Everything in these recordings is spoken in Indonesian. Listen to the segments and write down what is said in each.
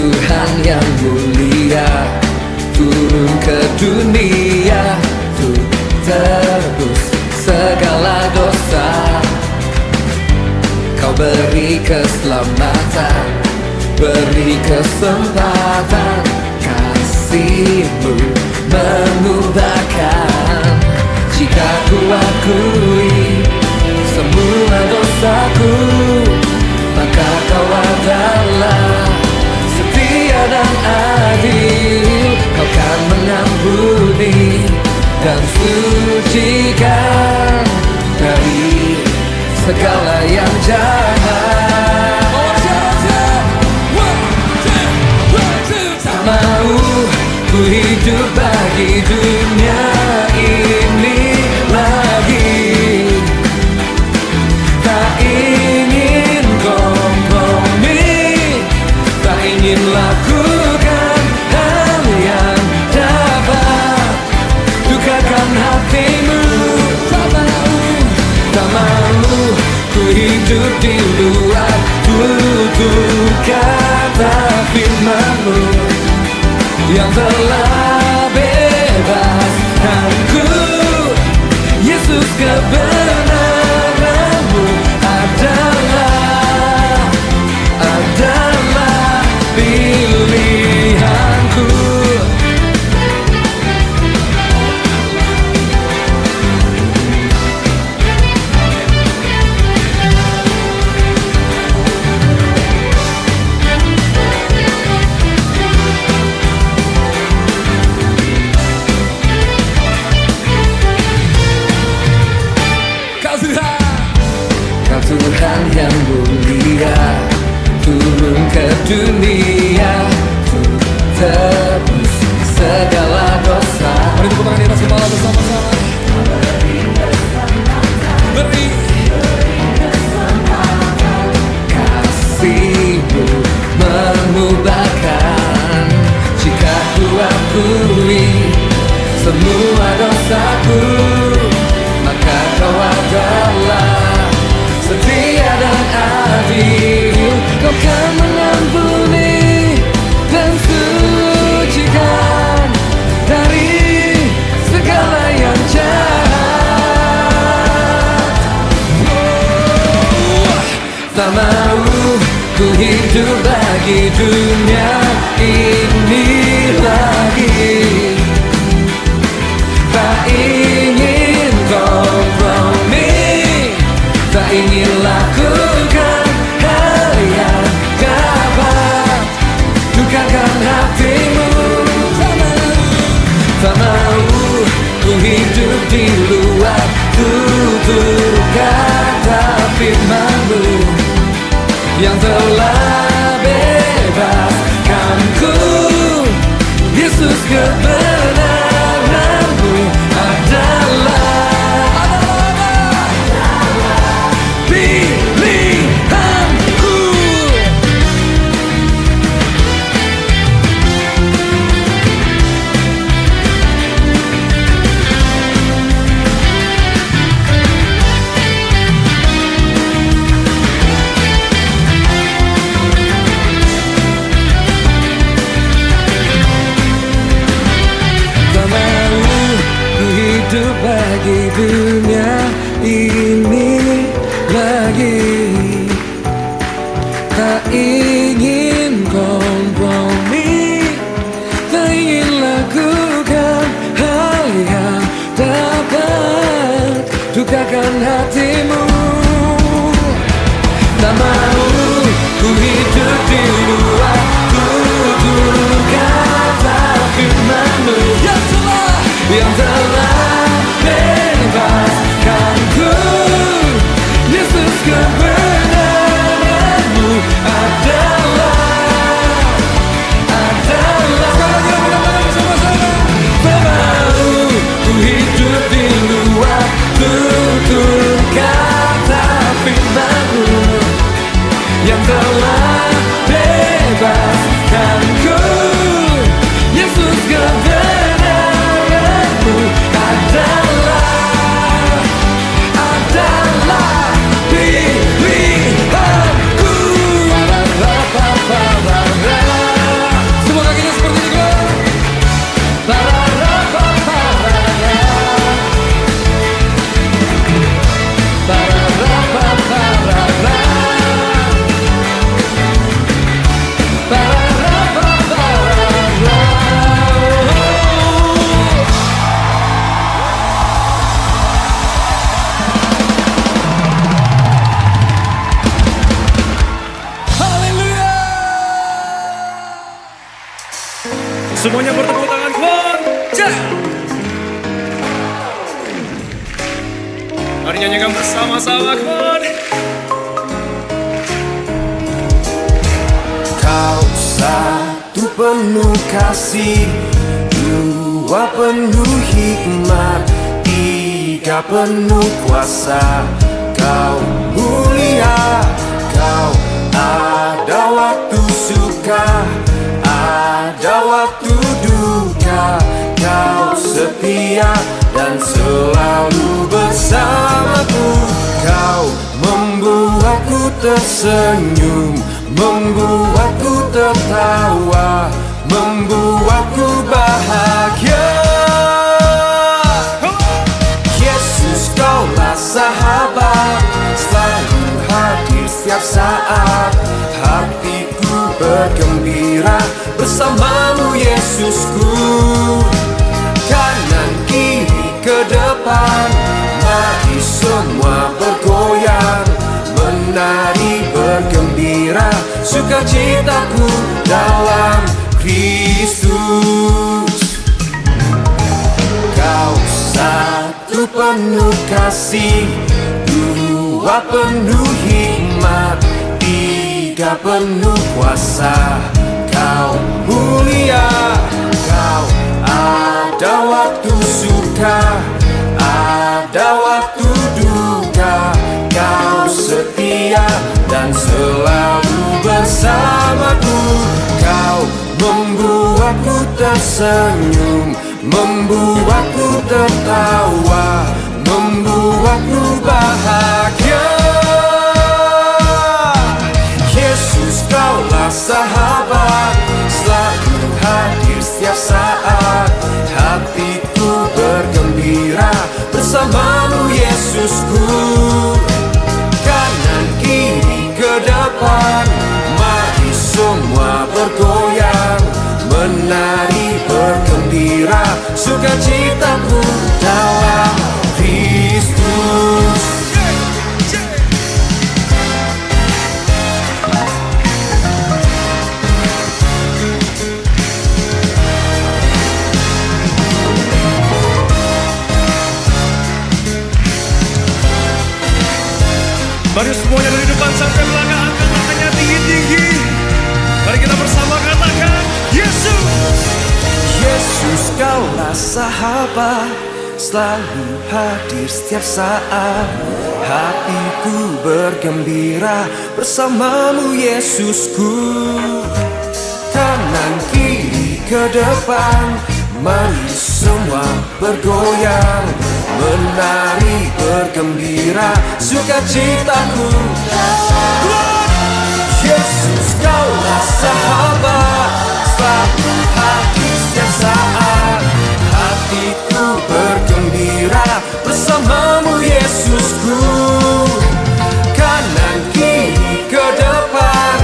Tuhan yang mulia turun ke dunia untuk tebus segala dosa. Kau beri keselamatan, beri kesempatan, kasih-Mu mengubahkan. Jika ku akui semua dosaku, maka Kau adalah setia dan adil. Kau kan mengampuni dan sucikan dari segala yang jahat. Tak mau ku hidup bagi dunia ini lagi. Tak ingin kompromi, tak ingin lakukan hal yang dapat dukakan hatimu. Tak mau ku hidup di luar tutur kata firman-Mu yang telah bebaskanku. Yesus, kebenaran-Mu adalah pilihanku. Tuhan yang mulia turun ke dunia untuk tebus segala dosa. Mari tepuk tangan di atas kepala bersama-sama. Beri kesempatan, kasih-Mu mengubahkan. Jika ku akui semua dosaku, maka Kau adalah setia dan adil. Kau kan mengampuni dan sucikan dari segala yang jahat. Tak mau ku hidup bagi dunia ini lagi. Tak ingin kompromi, tak ingin lakukan hal yang dapat dukakan hatimu. Tak mau ku hidup di luar tutur kata firman-Mu yang telah bebaskanku. Yesus, kebenaran-Mu adalah pilihanku. Tak mau ku hidup bagi dunia ini lagi. Tak ingin kompromi, tak ingin lakukan hal yang dapat dukakan hatimu. Tak mau ku hidup di luar tutur kata firman-Mu yang telah bebaskanku. Yesus, kebenaran-Mu adalah tak mau ku hidup di luar tutur kata firman-Mu yang telah bebaskanku. Semuanya bertepuk tangan, come on. Mari nyanyikan bersama-sama, come on. Kau satu penuh kasih, dua penuh hikmat, tiga penuh kuasa. Kau mulia, kau ada waktu suka, ada waktu duka. Kau setia dan selalu bersamaku. Kau membuatku tersenyum, membuatku tertawa, membuatku bahagia. Yesus, Kaulah sahabat, selalu hadir setiap saat. Hatiku bergembira bersamamu, Yesusku. Kanan kiri ke depan, mari semua bergoyang, menari bergembira, sukacitaku dalam Kristus. Kau satu penuh kasih, dua penuh hikmat, tiga penuh kuasa. Kau mulia, kau ada waktu suka, ada waktu duka. Kau setia dan selalu bersamaku. Kau membuatku tersenyum, membuatku tertawa, membuatku bahagia. Yesus, Kaulah sahabat, selalu hadir setiap saat. Hatiku bergembira bersamamu, Yesusku. Kanan kiri ke depan, mari semua bergoyang, menari bergembira, sukacitaku dalam Kristus. Mari semuanya dari depan sampai belakang, angkat tangannya tinggi-tinggi. Mari kita bersama katakan, Yesus. Yesus, Kaulah sahabat, selalu hadir setiap saat. Hatiku bergembira bersamamu, Yesusku. Kanan kiri ke depan, mari semua bergoyang, menari bergembira, sukacitaku. Yesus, Kaulah sahabat, selalu hadir setiap saat. Hatiku bergembira bersamamu, Yesusku. Kanan kiri ke depan,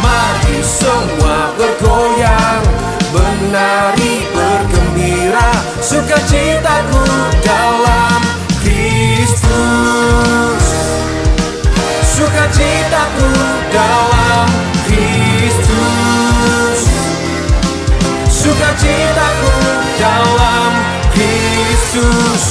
mari semua bergoyang, menari bergembira, sukacitaku dalam Kristus. Sukacitaku dalam Kristus. Sukacitaku dalam Kristus.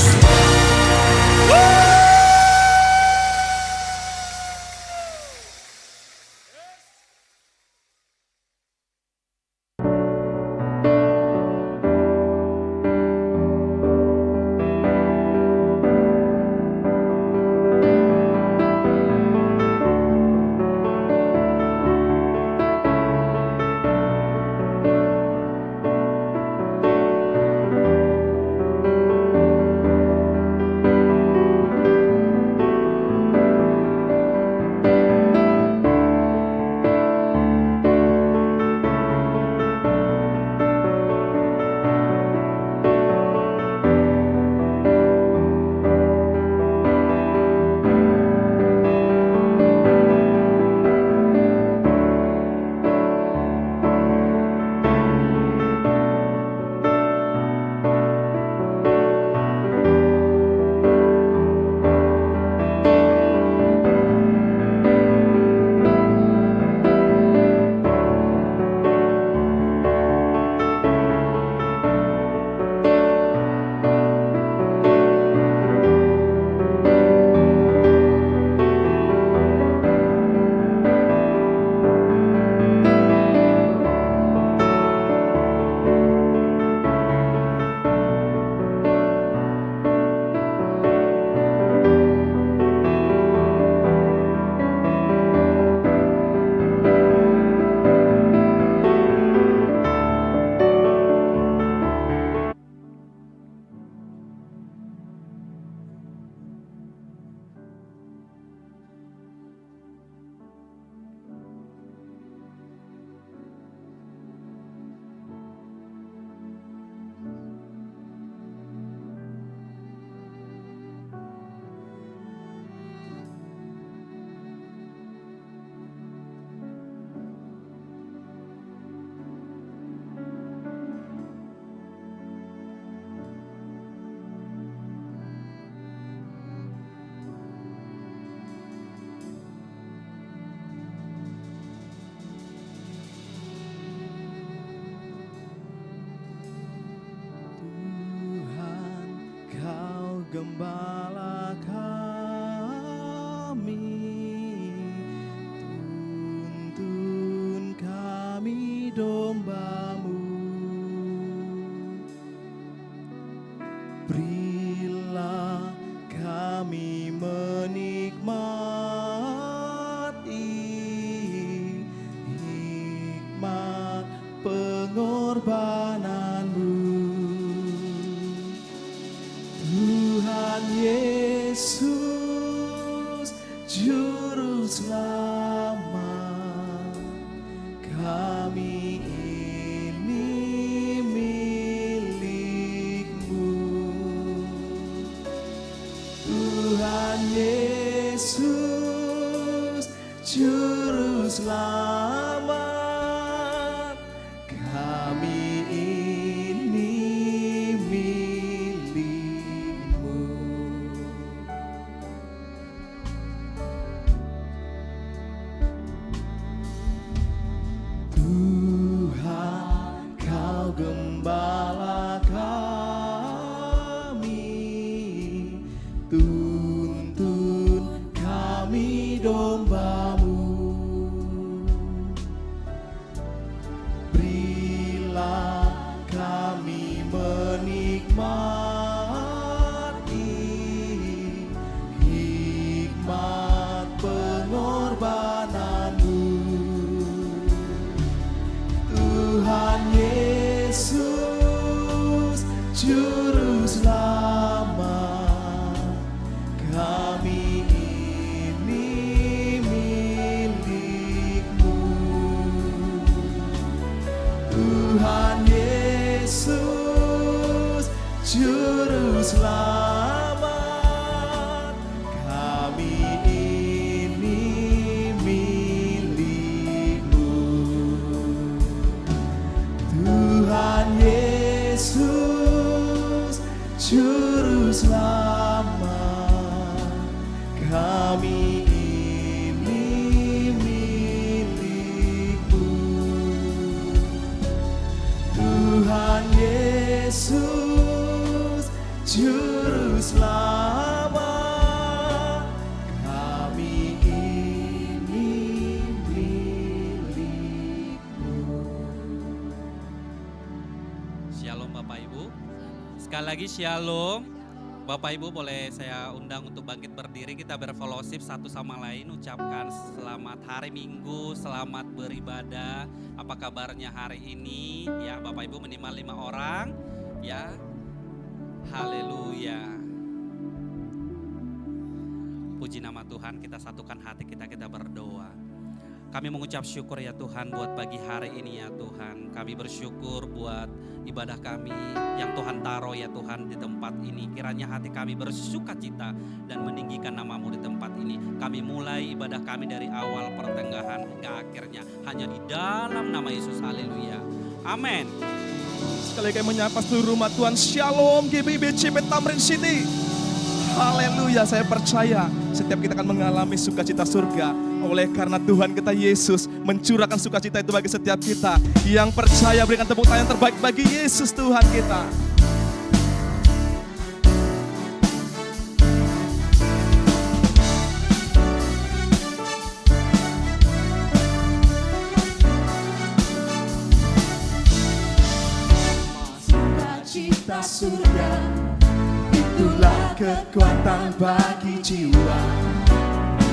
Yesus, Juru Selamat, kami ini milik-Mu. Tuhan Yesus, Juru Selamat, kami ini milik-Mu. Tuhan, Kau gembala kami, tuntun kami domba-Mu. Berilah kami menikmati hikmat pengorbanan-Mu. Tuhan Yesus, Juru Selamat, kami ini milik-Mu. Tuhan Yesus, Juru Selamat, kami ini milik-Mu. Tuhan Yesus, Juru Selamat, kami ini milik-Mu. Tuhan Yesus, Juru Selamat, kami ini milik-Mu. Shalom Bapak Ibu. Sekali lagi shalom. Bapak Ibu boleh saya undang untuk bangkit berdiri, kita berfellowship satu sama lain, ucapkan selamat hari Minggu, selamat beribadah. Apa kabarnya hari ini? Ya Bapak Ibu minimal 5 orang. Ya. Haleluya. Puji nama Tuhan, kita satukan hati kita berdoa. Kami mengucap syukur ya Tuhan buat pagi hari ini ya Tuhan. Kami bersyukur buat ibadah kami yang Tuhan taruh ya Tuhan di tempat ini. Kiranya hati kami bersuka cita dan meninggikan nama-Mu di tempat ini. Kami mulai ibadah kami dari awal pertengahan hingga akhirnya hanya di dalam nama Yesus. Haleluya. Amin. Sekali lagi kami menyapa seluruh umat Tuhan. Shalom GBIBC Tamrin City. Haleluya, saya percaya setiap kita akan mengalami sukacita surga. Oleh karena Tuhan kita Yesus mencurahkan sukacita itu bagi setiap kita. Yang percaya berikan tepuk tangan terbaik bagi Yesus Tuhan kita. Sukacita surga, itulah kekuatan bagi jiwa.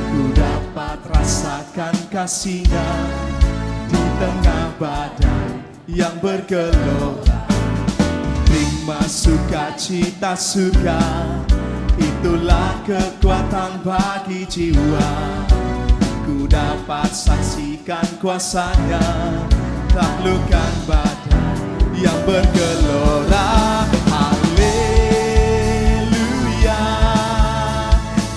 Ku dapat rasakan kasih-Nya di tengah badai yang bergelora. Terima sukacita surga, itulah kekuatan bagi jiwa. Ku dapat saksikan kuasa-Nya, taklukkan badai yang bergelora. Haleluya,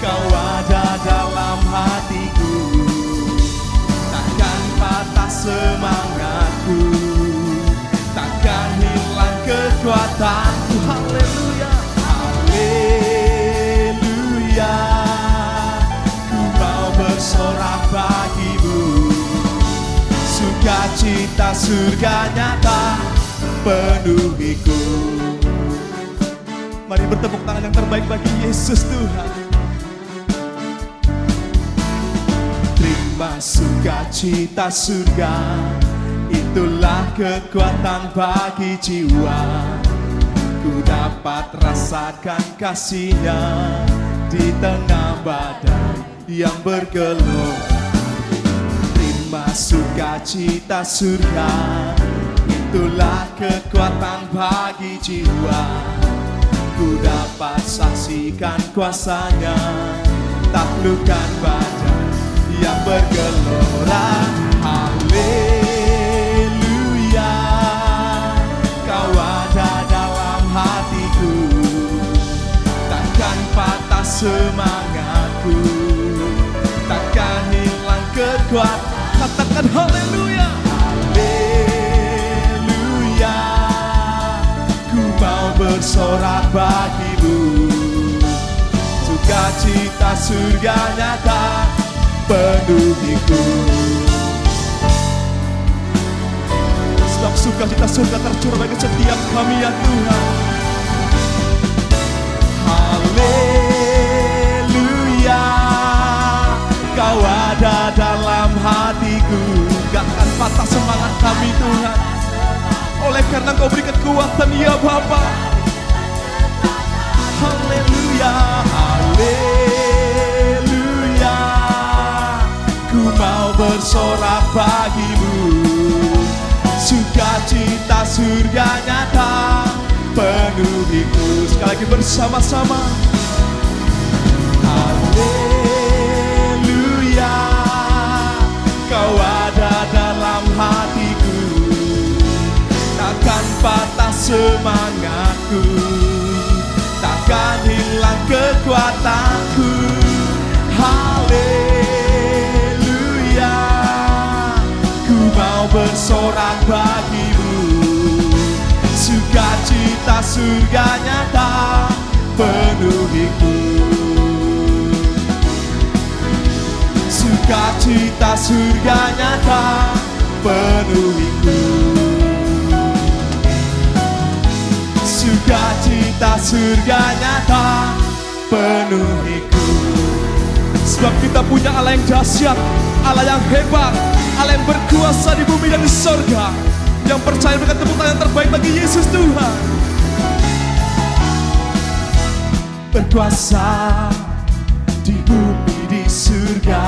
Kau ada dalam hatiku, takkan patah semangatku, takkan hilang kekuatanku. Haleluya, haleluya, ku mau bersorak bagi-Mu. Sukacita surga nyata penuhiku. Mari bertepuk tangan yang terbaik bagi Yesus Tuhan. Terima sukacita surga, itulah kekuatan bagi jiwa. Ku dapat rasakan kasih-Nya di tengah badai yang bergelora. Terima sukacita surga, itulah kekuatan bagi jiwa. ku dapat saksikan kuasanya, taklukkan badan yang bergelora. Haleluya, kau ada dalam hatiku, takkan patah semangatku, takkan hilang kekuatan. Katakan haleluya. Haleluya, ku mau bersorak bagimu, sukacita surga nyata penuhiku. Sebab sukacita surga tercurah bagi setiap kami ya Tuhan. Haleluya, kau ada dalam hatiku, gak akan patah semangat kami Tuhan. Oleh karena kau beri kekuatan ya Bapa. Haleluya, haleluya, ku mau bersorak bagimu, sukacita surga nyata penuhiku. Sekali lagi bersama-sama. Haleluya, kau ada dalam hatiku, takkan patah semangatku, takkan hilang kekuatanku. Haleluya, ku mau bersorak bagimu, sukacita surga nyata penuhiku. Sukacita surga nyata penuhiku. Sukacita surga nyata penuhiku. Sebab kita punya Allah yang dahsyat, Allah yang hebat, Allah yang berkuasa di bumi dan di sorga, yang percaya dengan tepuk tangan yang terbaik bagi Yesus Tuhan. Berkuasa di bumi di surga,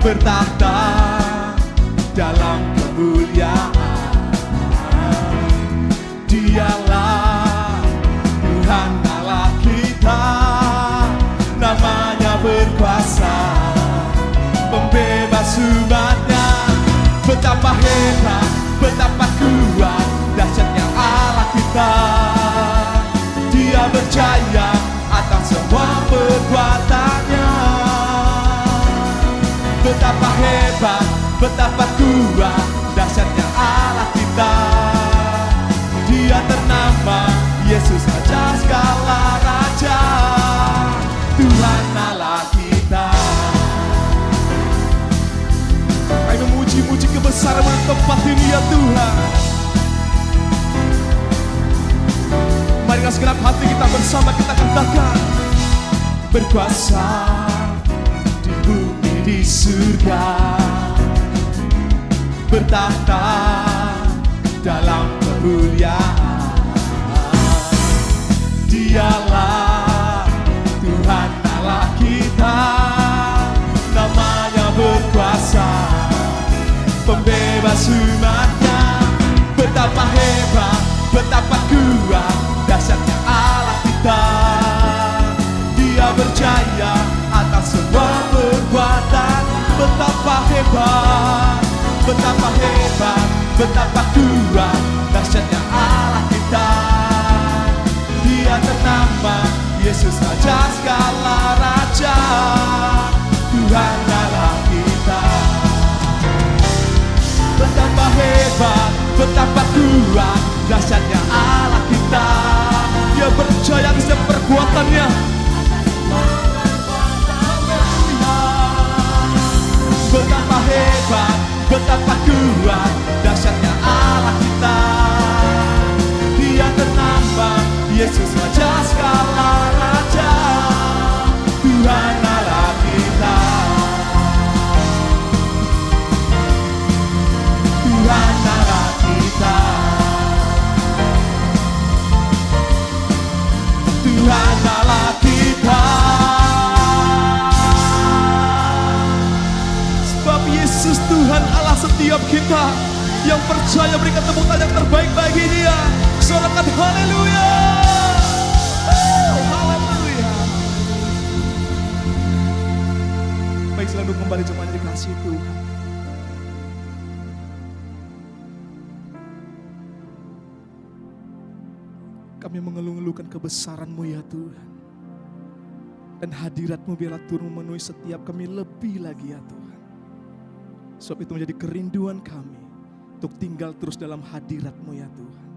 bertahta dalam kemuliaan. Dialah Tuhan Allah kita, namanya berkuasa, pembebas umatnya. Betapa hebat, betapa kuat, dahsyatnya Allah kita. Dia berjaya atas semua perbuatannya. Betapa hebat, betapa kuat, dahsyatnya Allah kita. Dia ternama Yesus Raja segala raja, Tuhan Allah kita. Kami memuji-muji kebesaran tempat ini ya Tuhan. Marilah segenap hati kita bersama kita katakan. Berkuasa di bumi di surga, bertahta dalam kemuliaan. Dialah Tuhan Allah kita, namanya berkuasa, pembebas umatnya. Betapa hebat, betapa kuat, dahsyatnya Allah kita. Dia berjaya atas semua perbuatan. Betapa hebat, betapa hebat, betapa kuat, dahsyatnya Allah kita. Dia ternama Yesus Raja segala raja, Tuhan Allah kita. Betapa hebat, betapa kuat, dahsyatnya Allah kita. Dia berjaya di setiap perbuatannya. Betapa hebat, betapa kuat, dahsyatnya Allah kita. Dia ternama Yesus Raja segala raja, Tuhan Allah kita. Tuhan Allah kita. Tuhan Allah kita. Sebab Yesus Tuhan Allah setiap kita yang percaya berikan tepuk tangan yang terbaik bagi Dia. Saudara angkat, haleluya. Haleluya. Baik, selalu kembali jemaat dikasih Tuhan. Kami mengeluh-elukan kebesaran-Mu ya Tuhan. Dan hadirat-Mu biarlah turun memenuhi setiap kami lebih lagi ya Tuhan. Sebab itu menjadi kerinduan kami untuk tinggal terus dalam hadirat-Mu ya Tuhan.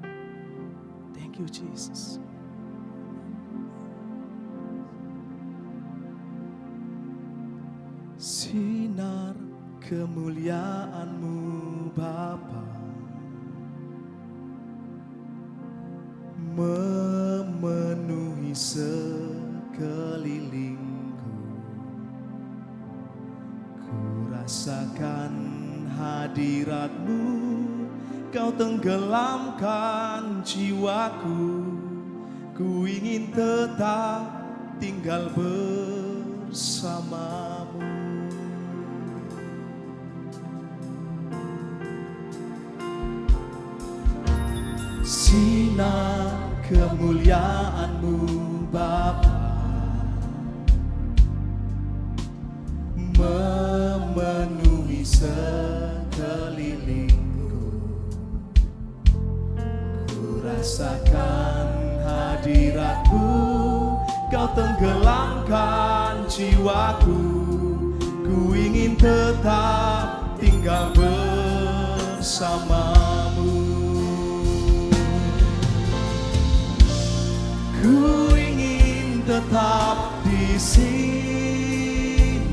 Thank you Jesus. Sinar kemuliaan-Mu Bapa memenuhi sekelilingku. Ku rasakan hadirat-Mu, Kau tenggelamkan jiwaku. Ku ingin tetap tinggal bersama-Mu. Sinar kemuliaan-Mu Bapa memenuhi sekelilingku. Ku rasakan hadirat-Mu, Kau tenggelamkan jiwaku. Ku ingin tetap tinggal bersama-Mu. Ku ingin tetap di sini,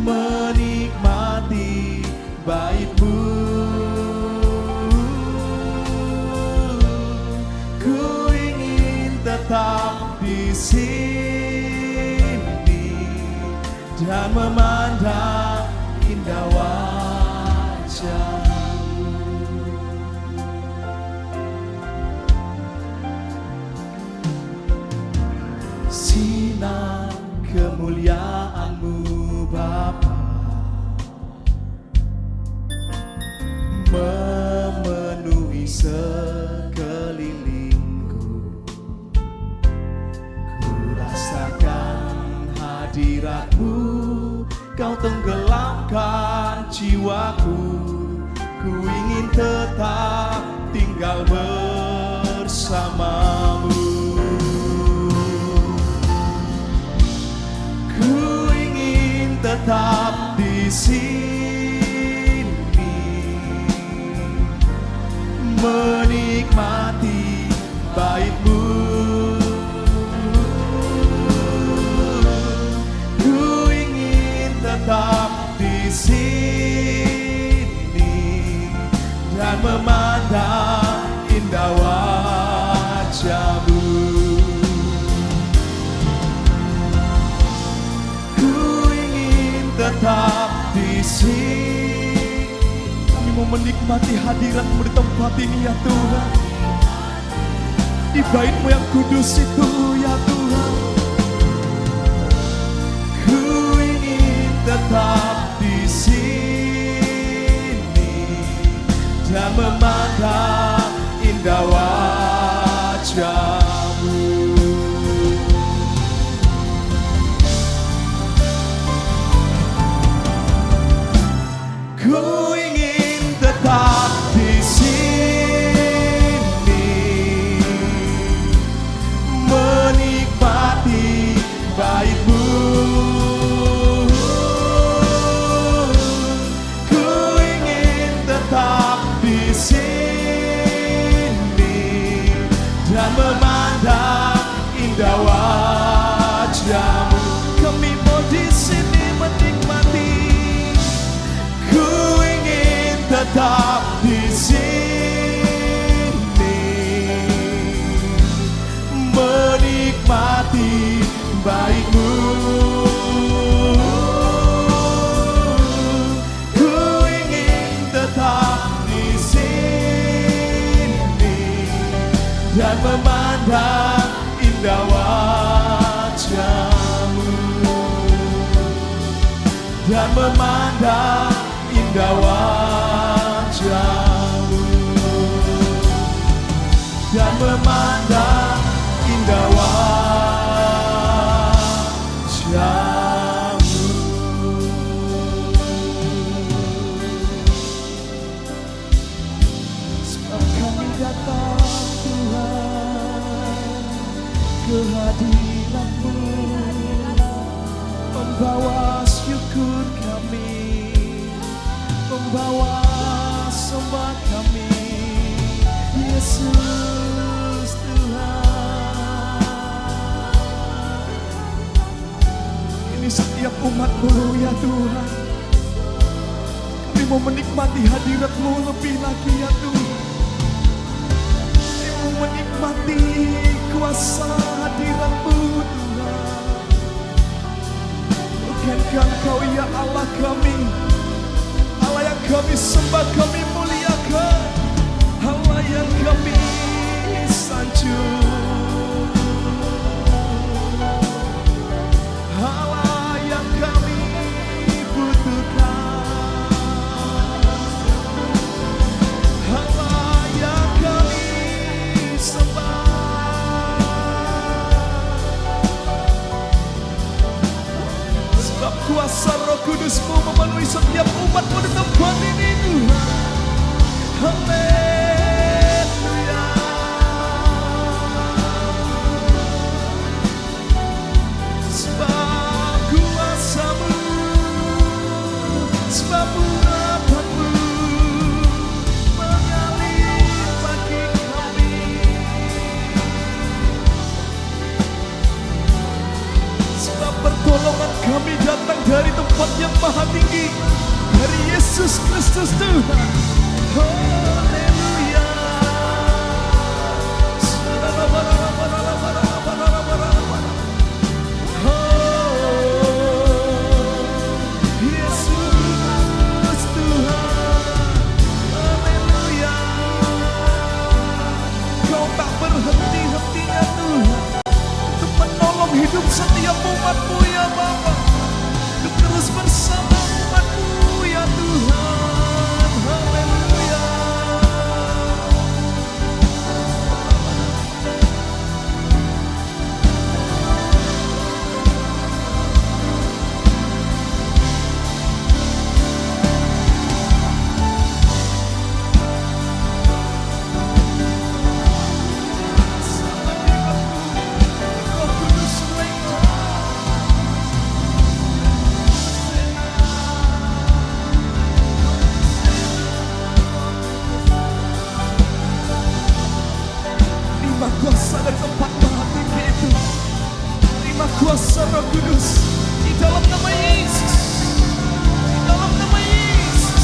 menikmati bait-Mu. Ku ingin tetap di sini dan memandang indah wajah. Sinar kemuliaan-Mu Bapa memenuhi sekelilingku. Ku rasakan hadirat-Mu, Kau tenggelamkan jiwaku. Ku ingin tetap tinggal bersama-Mu. Tetap di sini, menikmati bait-Mu. Ku ingin tetap di sini dan memandang indah wajah-Mu. Tetap di sini, kami mau menikmati hadirat-Mu di tempat ini ya Tuhan. Di bait-Mu yang kudus itu ya Tuhan. Ku ingin tetap di sini dan memandang indah wajah-Mu. Ku ingin tetap di sini, menikmati bait-Mu. Ku ingin tetap di sini dan memandang indah wajah-Mu. Kami mau di sini menikmati. Tetap di sini, menikmati bait-Mu. Ku ingin tetap di sini dan memandang indah wajah-Mu, dan memandang indah wajah-Mu. kehadiran-Mu, membawa syukur kami, membawa sembah kami, Yesus Tuhan. Ini setiap umat-Mu ya Tuhan, kami mau menikmati hadirat-Mu lebih lagi ya Tuhan. Kami mau menikmati kuasa hadirat-Mu Tuhan. Bukankah Engkau ya Allah kami, Allah yang kami sembah, kami muliakan, Allah yang kami sanjung, Allah yang kami butuhkan, Allah yang kami sembah. Sebab kuasa Roh Kudus-Mu memenuhi setiap umat-Mu di tempat ini Tuhan. Haleluya. Sebab kuasa-Mu, sebab urapan-Mu mengalir bagi kami. Sebab pertolongan kami datang dari tempat yang maha tinggi, dari Yesus Kristus Tuhan. Haleluya. Yesus Tuhan. Haleluya. Kau tak berhenti-hentinya Tuhan untuk menolong hidup setiap umat-Mu ya Bapa, untuk terus bersama umat-Mu ya Tuhan. Haleluya. Roh Kudus reign. Terima kuasa dari tempat maha tinggi itu. Terima kuasa Roh Kudus di dalam nama Yesus. Di dalam nama Yesus.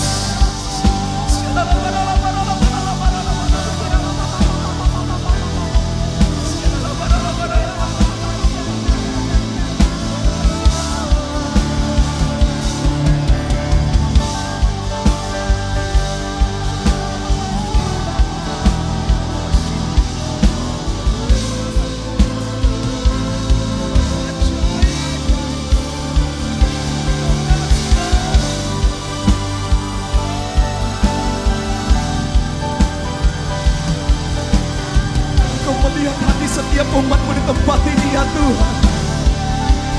Kau melihat hati setiap umat-Mu di tempat ini ya Tuhan.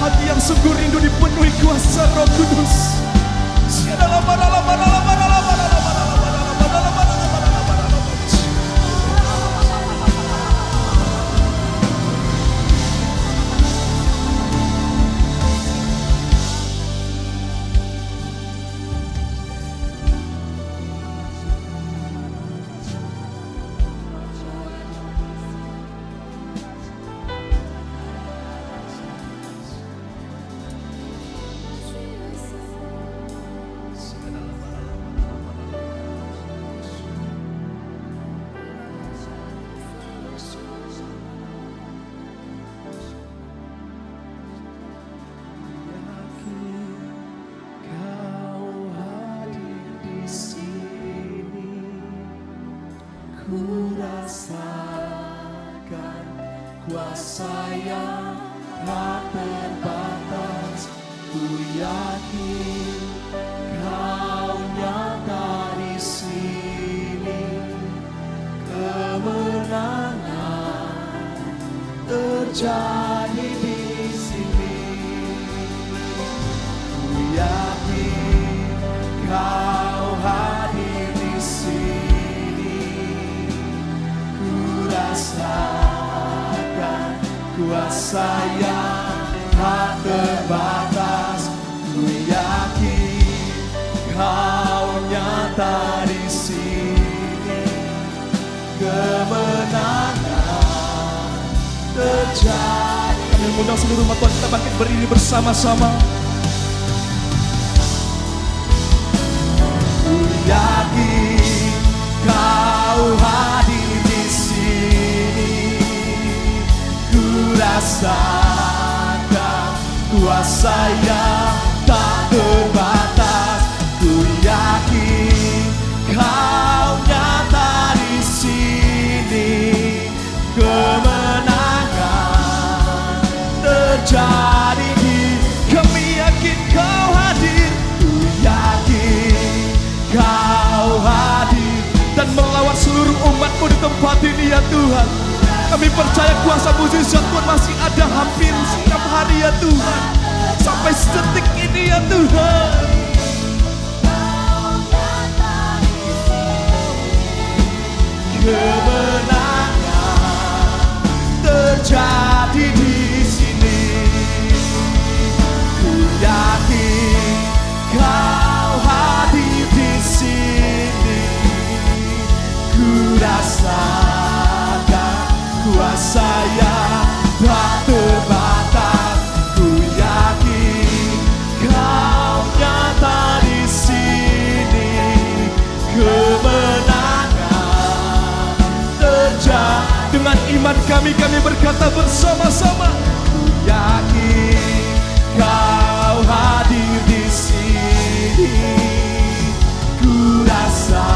Hati yang sungguh rindu dipenuhi kuasa Roh Kudus. Ku rasakan kuasa yang tak terbatas. Ku yakin Kau nyata di sini. Kemenangan terjadi di sini. Ku yakin Kau hadir di sini. Ku rasakan kuasa yang tak terbatas. Ku yakin Kau nyata di sini, kemenangan terjadi. Kami mengundang seluruh umat Tuhan, kita bangkit berdiri bersama-sama. Ku yakin Kau hadir di sini, ku rasakan kuasa yang tak terbatas. Ku yakin Kau nyata di sini, kemenangan terjadi. Kami yakin Kau hadir, ku yakin Kau hadir dan melawat seluruh umat-Mu di tempat ini ya Tuhan. Kami percaya kuasa mujizat Tuhan masih ada hampir setiap hari ya Tuhan, sampai sedetik ini ya Tuhan. Kemenangan terjadi di sini. Ku yakin Kau hadir di sini, ku rasakan kuasa yang tak terbatas. Ku yakin Kau nyata di sini, kemenangan terjadi. Dengan iman kami berkata bersama-sama, ku yakin Kau hadir di sini, ku rasakan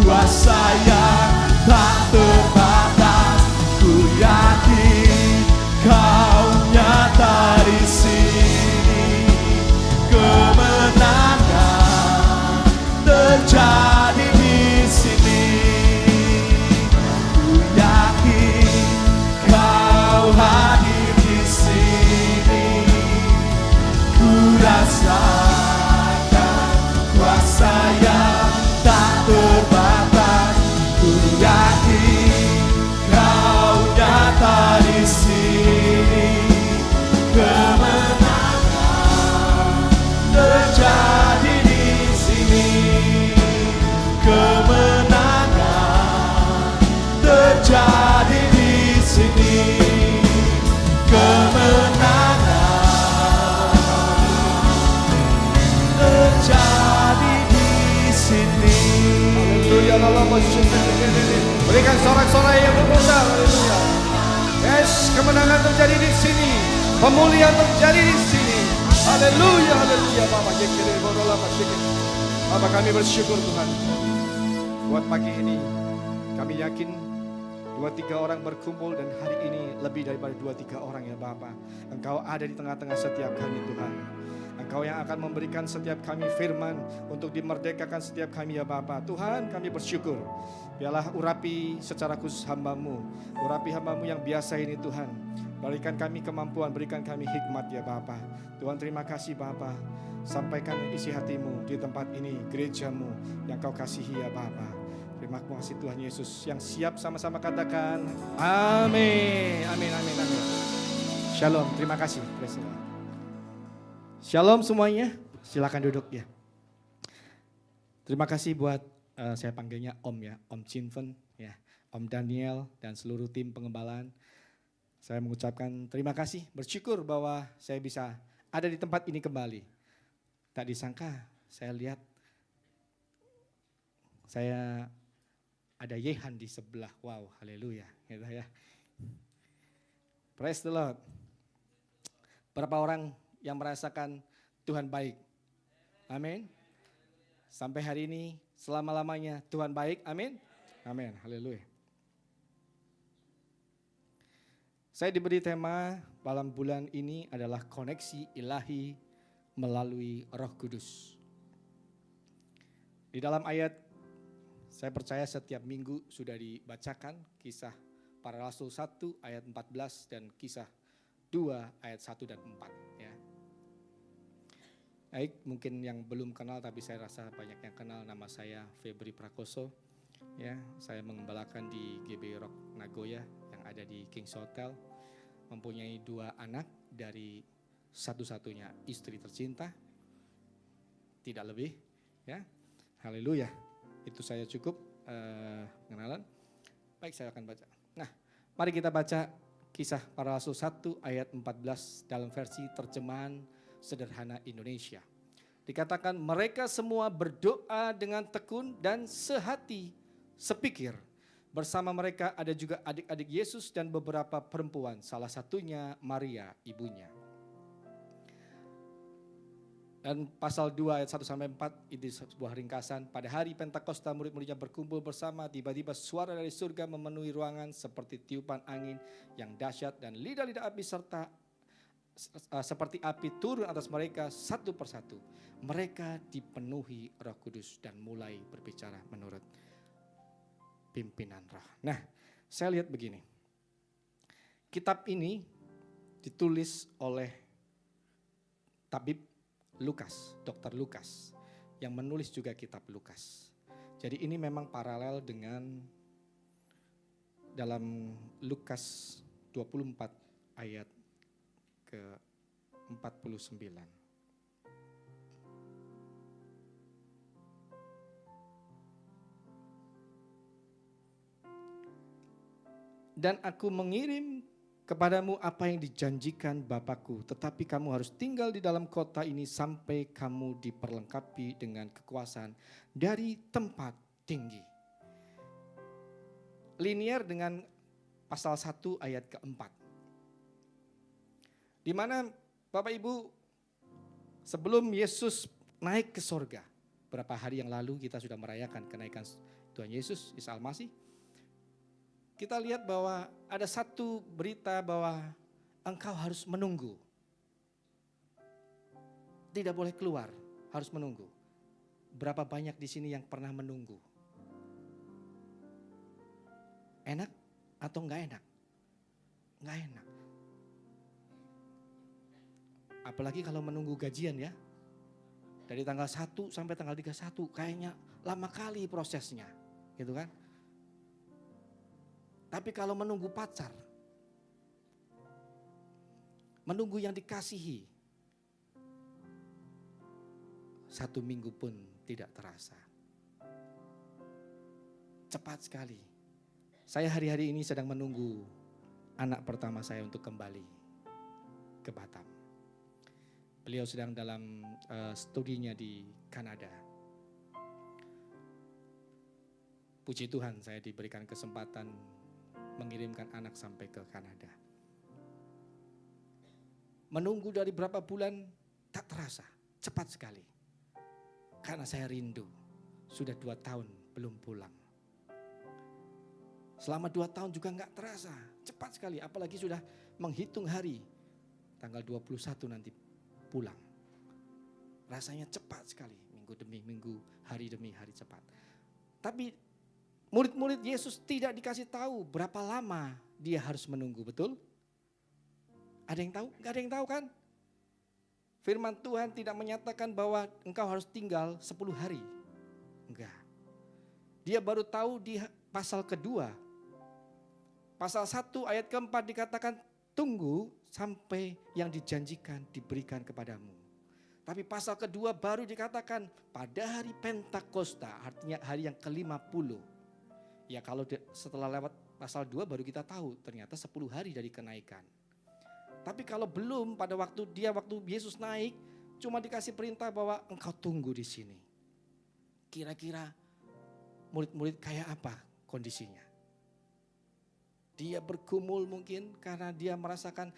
kuasa yang tak terbatas. Ku yakin Kau nyata di sini, kemenangan terjadi di sini. Ku yakin Kau hadir di sini, ku rasakan kuasa yang tak terbatas. Ku yakin Kau nyata di sini, kemenangan terjadi di sini, kemenangan terjadi di sini, kemenangan terjadi di sini. Berikan sorak-sorai yang bermodal. Haleluya. Yes, kemenangan terjadi di sini. Pemulihan terjadi di sini. Haleluya, haleluya. Bapa, kami bersyukur Tuhan. Buat pagi ini, kami yakin 2-3 orang berkumpul dan hari ini lebih daripada 2-3 orang ya Bapa. Engkau ada di tengah-tengah setiap kami Tuhan. Engkau yang akan memberikan setiap kami firman untuk dimerdekakan setiap kami ya Bapa. Tuhan, kami bersyukur. Biarlah urapi secara khusus hamba-Mu. Urapi hamba-Mu yang biasa ini Tuhan. Berikan kami kemampuan, berikan kami hikmat ya Bapa. Tuhan, terima kasih Bapa. Sampaikan isi hati-Mu di tempat ini, gereja-Mu yang Kau kasihi ya Bapa. Terima kasih Tuhan Yesus. Yang siap sama-sama katakan amin. Amin, amin, amin. Shalom, terima kasih. Praise the Lord. Shalom semuanya, silakan duduk ya. Terima kasih buat saya panggilnya Om ya, Om Cinven ya, Om Daniel dan seluruh tim pengembalaan. Saya mengucapkan terima kasih, bersyukur bahwa saya bisa ada di tempat ini kembali. Tak disangka saya lihat saya ada Yehan di sebelah, wow, haleluya, gitu ya. Praise the Lord. Berapa orang yang merasakan Tuhan baik? Amin. Sampai hari ini, selama-lamanya Tuhan baik, amin. Amin, haleluya. Saya diberi tema dalam bulan ini adalah koneksi ilahi melalui Roh Kudus. Di dalam ayat, saya percaya setiap minggu sudah dibacakan kisah para Rasul 1 ayat 14 dan kisah 2 ayat 1 dan 4 ya. Baik, mungkin yang belum kenal tapi saya rasa banyak yang kenal, nama saya Febri Prakoso. Ya, saya mengembalakan di GB Rock Nagoya yang ada di King's Hotel, mempunyai 2 anak dari satu-satunya istri tercinta, tidak lebih, ya. Haleluya. Itu saya cukup pengenalan. Baik, saya akan baca. Nah, mari kita baca Kisah Para Rasul 1 ayat 14 dalam versi terjemahan sederhana Indonesia. Dikatakan mereka semua berdoa dengan tekun dan sehati, sepikir. Bersama mereka ada juga adik-adik Yesus dan beberapa perempuan, salah satunya Maria ibunya. Dan pasal 2 ayat 1-4 itu sebuah ringkasan. Pada hari Pentakosta murid-muridnya berkumpul bersama, tiba-tiba suara dari surga memenuhi ruangan seperti tiupan angin yang dahsyat dan lidah-lidah api serta seperti api turun atas mereka satu persatu. Mereka dipenuhi Roh Kudus dan mulai berbicara menurut pimpinan roh. Nah, saya lihat begini. Kitab ini ditulis oleh tabib Lukas, Dr. Lukas, yang menulis juga kitab Lukas. Jadi ini memang paralel dengan dalam Lukas 24 ayat ke-49. Dan aku mengirim kepadamu apa yang dijanjikan Bapakku, tetapi kamu harus tinggal di dalam kota ini sampai kamu diperlengkapi dengan kekuasaan dari tempat tinggi. Linier dengan pasal 1 ayat ke-4. Di mana Bapak Ibu, sebelum Yesus naik ke sorga, beberapa hari yang lalu kita sudah merayakan kenaikan Tuhan Yesus, Isa Al-Masih. Kita lihat bahwa ada satu berita bahwa engkau harus menunggu. Tidak boleh keluar, harus menunggu. Berapa banyak di sini yang pernah menunggu? Enak atau enggak enak? Enggak enak. Apalagi kalau menunggu gajian ya. Dari tanggal 1 sampai tanggal 31 kayaknya lama kali prosesnya, gitu kan? Tapi kalau menunggu pacar, menunggu yang dikasihi, 1 minggu pun tidak terasa. Cepat sekali. Saya hari-hari ini sedang menunggu anak pertama saya untuk kembali ke Batam. Beliau sedang dalam studinya di Kanada. Puji Tuhan saya diberikan kesempatan mengirimkan anak sampai ke Kanada. Menunggu dari berapa bulan tak terasa, cepat sekali. Karena saya rindu, sudah 2 tahun belum pulang. Selama 2 tahun juga enggak terasa, cepat sekali. Apalagi sudah menghitung hari, tanggal 21 nanti pulang. Rasanya cepat sekali, minggu demi minggu, hari demi hari cepat. Tapi murid-murid Yesus tidak dikasih tahu berapa lama dia harus menunggu, betul? Ada yang tahu? Enggak ada yang tahu kan? Firman Tuhan tidak menyatakan bahwa engkau harus tinggal 10 hari. Enggak. Dia baru tahu di pasal kedua. Pasal 1 ayat keempat dikatakan tunggu sampai yang dijanjikan diberikan kepadamu. Tapi pasal kedua baru dikatakan pada hari Pentakosta, artinya hari yang ke-50. Ya kalau setelah lewat pasal 2 baru kita tahu ternyata 10 hari dari kenaikan. Tapi kalau belum pada waktu Yesus naik cuma dikasih perintah bahwa engkau tunggu di sini. Kira-kira murid-murid kayak apa kondisinya? Dia bergumul mungkin karena dia merasakan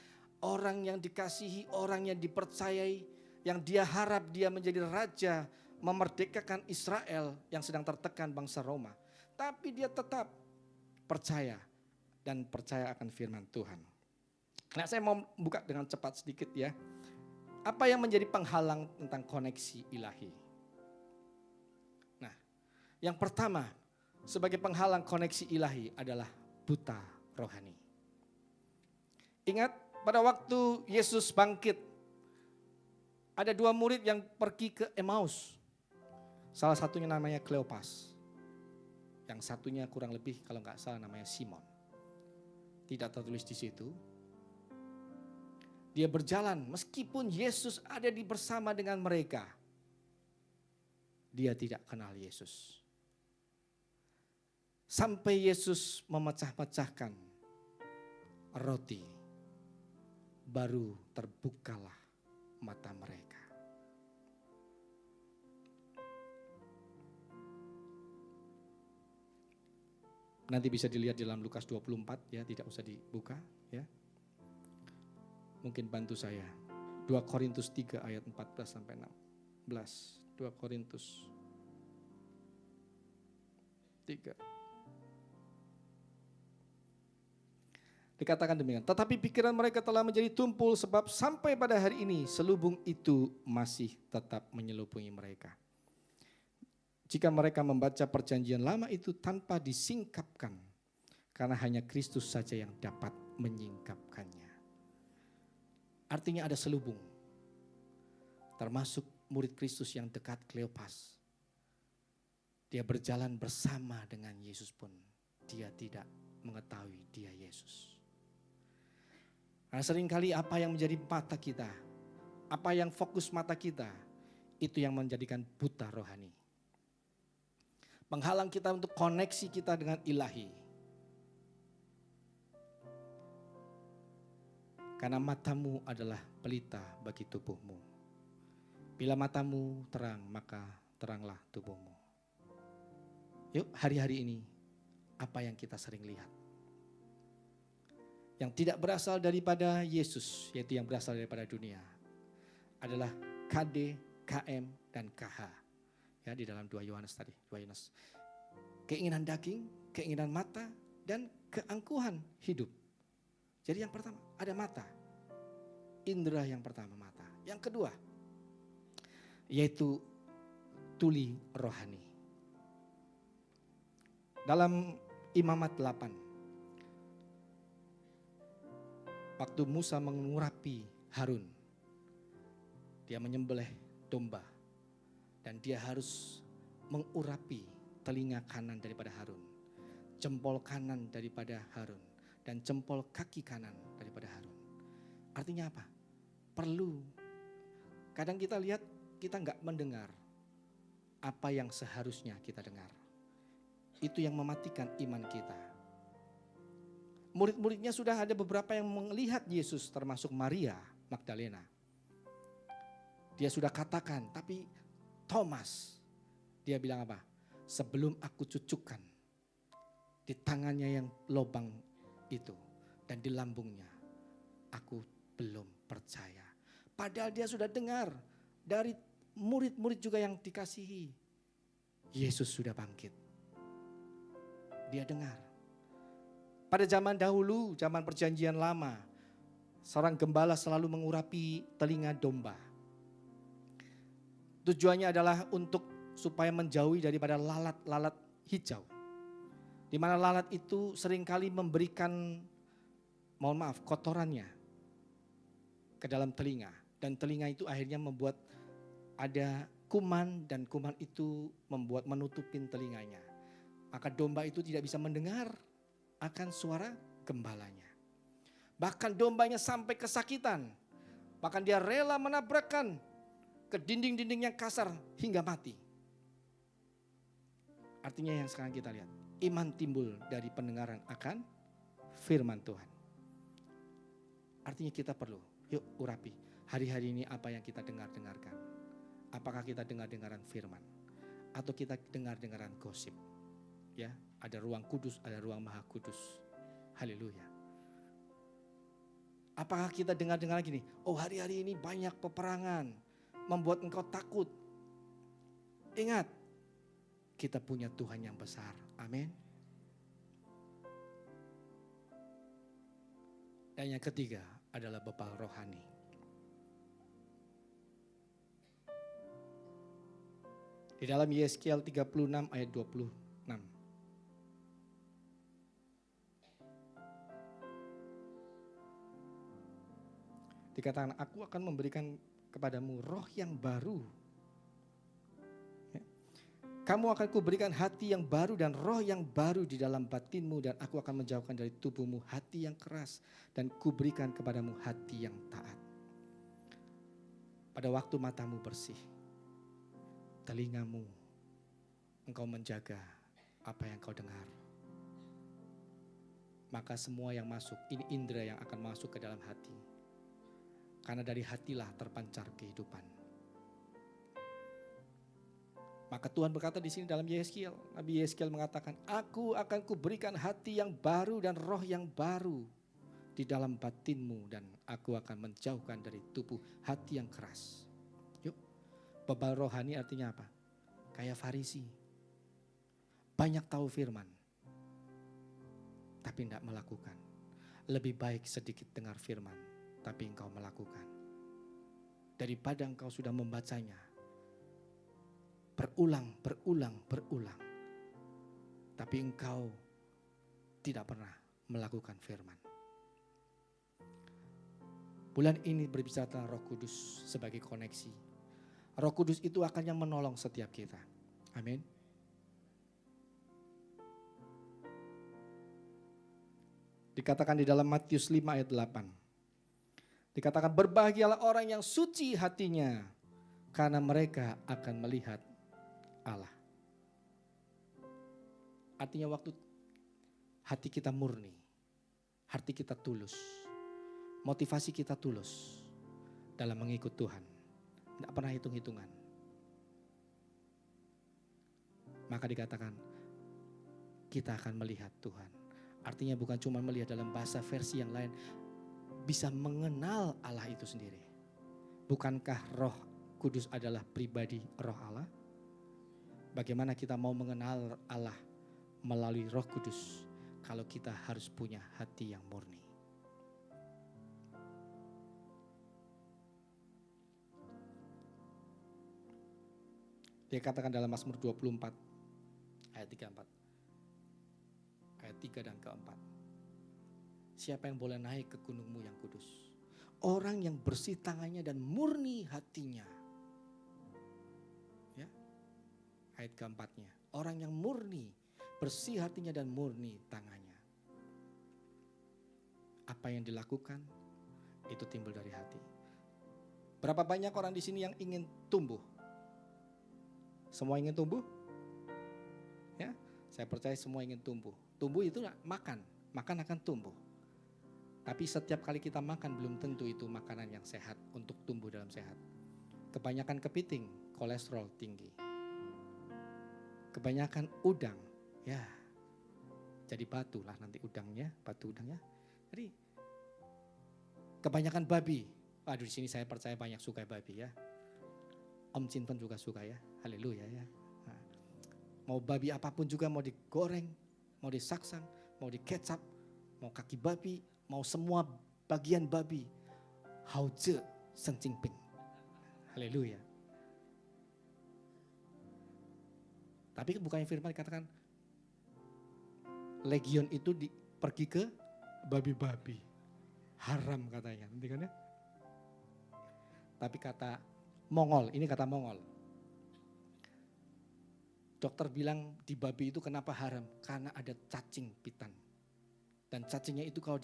orang yang dikasihi, orang yang dipercayai, yang dia harap dia menjadi raja, memerdekakan Israel yang sedang tertekan bangsa Roma. Tapi dia tetap percaya dan percaya akan firman Tuhan. Nah, saya mau buka dengan cepat sedikit ya. Apa yang menjadi penghalang tentang koneksi ilahi? Nah, yang pertama sebagai penghalang koneksi ilahi adalah buta rohani. Ingat pada waktu Yesus bangkit, ada 2 murid yang pergi ke Emmaus. Salah satunya namanya Kleopas. Yang satunya kurang lebih kalau nggak salah namanya Simon. Tidak tertulis di situ. Dia berjalan meskipun Yesus ada di bersama dengan mereka. Dia tidak kenal Yesus. Sampai Yesus memecah-mecahkan roti, baru terbukalah mata mereka. Nanti bisa dilihat dalam Lukas 24 ya, tidak usah dibuka ya. Mungkin bantu saya. 2 Korintus 3 ayat 14 sampai 16. 2 Korintus 3. Dikatakan demikian, tetapi pikiran mereka telah menjadi tumpul sebab sampai pada hari ini selubung itu masih tetap menyelubungi mereka. Jika mereka membaca perjanjian lama itu tanpa disingkapkan, karena hanya Kristus saja yang dapat menyingkapkannya. Artinya ada selubung, termasuk murid Kristus yang dekat Kleopas. Dia berjalan bersama dengan Yesus pun dia tidak mengetahui dia Yesus. Karena seringkali apa yang menjadi mata kita, apa yang fokus mata kita, itu yang menjadikan buta rohani. Menghalang kita untuk koneksi kita dengan ilahi. Karena matamu adalah pelita bagi tubuhmu. Bila matamu terang, maka teranglah tubuhmu. Yuk, hari-hari ini apa yang kita sering lihat? Yang tidak berasal daripada Yesus, yaitu yang berasal daripada dunia, adalah KD, KM, dan KH. Ya, di dalam 2 Yohanes tadi, 2 Yohanes. Keinginan daging, keinginan mata, dan keangkuhan hidup. Jadi yang pertama ada mata. Indera yang pertama mata. Yang kedua yaitu tuli rohani. Dalam Imamat 8, waktu Musa mengurapi Harun, dia menyembelih domba dan dia harus mengurapi telinga kanan daripada Harun, jempol kanan daripada Harun, dan jempol kaki kanan daripada Harun. Artinya apa? Perlu. Kadang kita lihat kita nggak mendengar apa yang seharusnya kita dengar. Itu yang mematikan iman kita. Murid-muridnya sudah ada beberapa yang melihat Yesus, termasuk Maria Magdalena. Dia sudah katakan, tapi Thomas, dia bilang apa? Sebelum aku cucukkan di tangannya yang lubang itu dan di lambungnya, aku belum percaya. Padahal dia sudah dengar dari murid-murid juga yang dikasihi, Yesus sudah bangkit. Dia dengar. Pada zaman dahulu, zaman perjanjian lama, seorang gembala selalu mengurapi telinga domba. Tujuannya adalah untuk supaya menjauhi daripada lalat-lalat hijau. Di mana lalat itu seringkali memberikan, mohon maaf, kotorannya ke dalam telinga. Dan telinga itu akhirnya membuat ada kuman, dan kuman itu membuat menutupin telinganya. Maka domba itu tidak bisa mendengar akan suara gembalanya. Bahkan dombanya sampai kesakitan. Bahkan dia rela menabrakkan ke dinding-dinding yang kasar hingga mati. Artinya yang sekarang kita lihat, iman timbul dari pendengaran akan firman Tuhan. Artinya kita perlu, yuk urapi. Hari-hari ini apa yang kita dengarkan? Apakah kita dengar-dengaran firman? Atau kita dengar-dengaran gosip? Ya, ada ruang kudus, ada ruang maha kudus. Haleluya. Apakah kita dengar-dengar gini? Oh, hari-hari ini banyak peperangan, membuat engkau takut. Ingat, kita punya Tuhan yang besar. Amin. Dan yang ketiga adalah bekal rohani. Di dalam Yeskiel 36 ayat 26. Dikatakan, aku akan memberikan kepadamu roh yang baru. Ya. Kamu akan kuberikan hati yang baru dan roh yang baru di dalam batinmu, dan aku akan menjauhkan dari tubuhmu hati yang keras dan kuberikan kepadamu hati yang taat. Pada waktu matamu bersih, telingamu engkau menjaga apa yang kau dengar, maka semua yang masuk, ini indera yang akan masuk ke dalam hati. Karena dari hatilah terpancar kehidupan. Maka Tuhan berkata di sini dalam Yeskiel, Nabi Yeskiel mengatakan, aku akan kuberikan hati yang baru dan roh yang baru di dalam batinmu, dan aku akan menjauhkan dari tubuh hati yang keras. Yuk, bebal rohani artinya apa? Kayak Farisi. Banyak tahu firman, tapi tidak melakukan. Lebih baik sedikit dengar firman, tapi engkau melakukan. Daripada engkau sudah membacanya berulang, tapi engkau tidak pernah melakukan firman. Bulan ini berbicara tentang Roh Kudus sebagai koneksi. Roh Kudus itu akan yang menolong setiap kita. Amin. Dikatakan di dalam Matius 5 ayat 8. Dikatakan, berbahagialah orang yang suci hatinya, karena mereka akan melihat Allah. Artinya waktu hati kita murni, hati kita tulus, motivasi kita tulus dalam mengikut Tuhan, tidak pernah hitung-hitungan, maka dikatakan kita akan melihat Tuhan. Artinya bukan cuma melihat dalam bahasa versi yang lain, bisa mengenal Allah itu sendiri. Bukankah Roh Kudus adalah pribadi Roh Allah? Bagaimana kita mau mengenal Allah melalui Roh Kudus kalau kita harus punya hati yang murni? Dia katakan dalam Mazmur 24 ayat 34, ayat 3 dan keempat. Siapa yang boleh naik ke gunungmu yang kudus? Orang yang bersih tangannya dan murni hatinya. Ya. Ayat keempatnya, orang yang murni, bersih hatinya dan murni tangannya. Apa yang dilakukan itu timbul dari hati. Berapa banyak orang di sini yang ingin tumbuh? Semua ingin tumbuh? Ya, saya percaya semua ingin tumbuh. Tumbuh itu makan akan tumbuh. Tapi setiap kali kita makan belum tentu itu makanan yang sehat untuk tumbuh dalam sehat. Kebanyakan kepiting, kolesterol tinggi. Kebanyakan udang, ya jadi batu lah nanti udangnya, batu udangnya. Jadi kebanyakan babi. Waduh, di sini saya percaya banyak suka babi ya. Om Cinton juga suka ya, haleluya ya. Nah, mau babi apapun juga, mau digoreng, mau disaksang, mau dikecap, mau kaki babi, mau semua bagian babi. Hauze sencingping. Haleluya. Tapi bukannya firman dikatakan legion itu pergi ke babi-babi. Haram katanya. Nanti kan ya? Tapi kata Mongol, ini kata Mongol. Dokter bilang di babi itu kenapa haram? Karena ada cacing pitan. Dan cacingnya itu kalau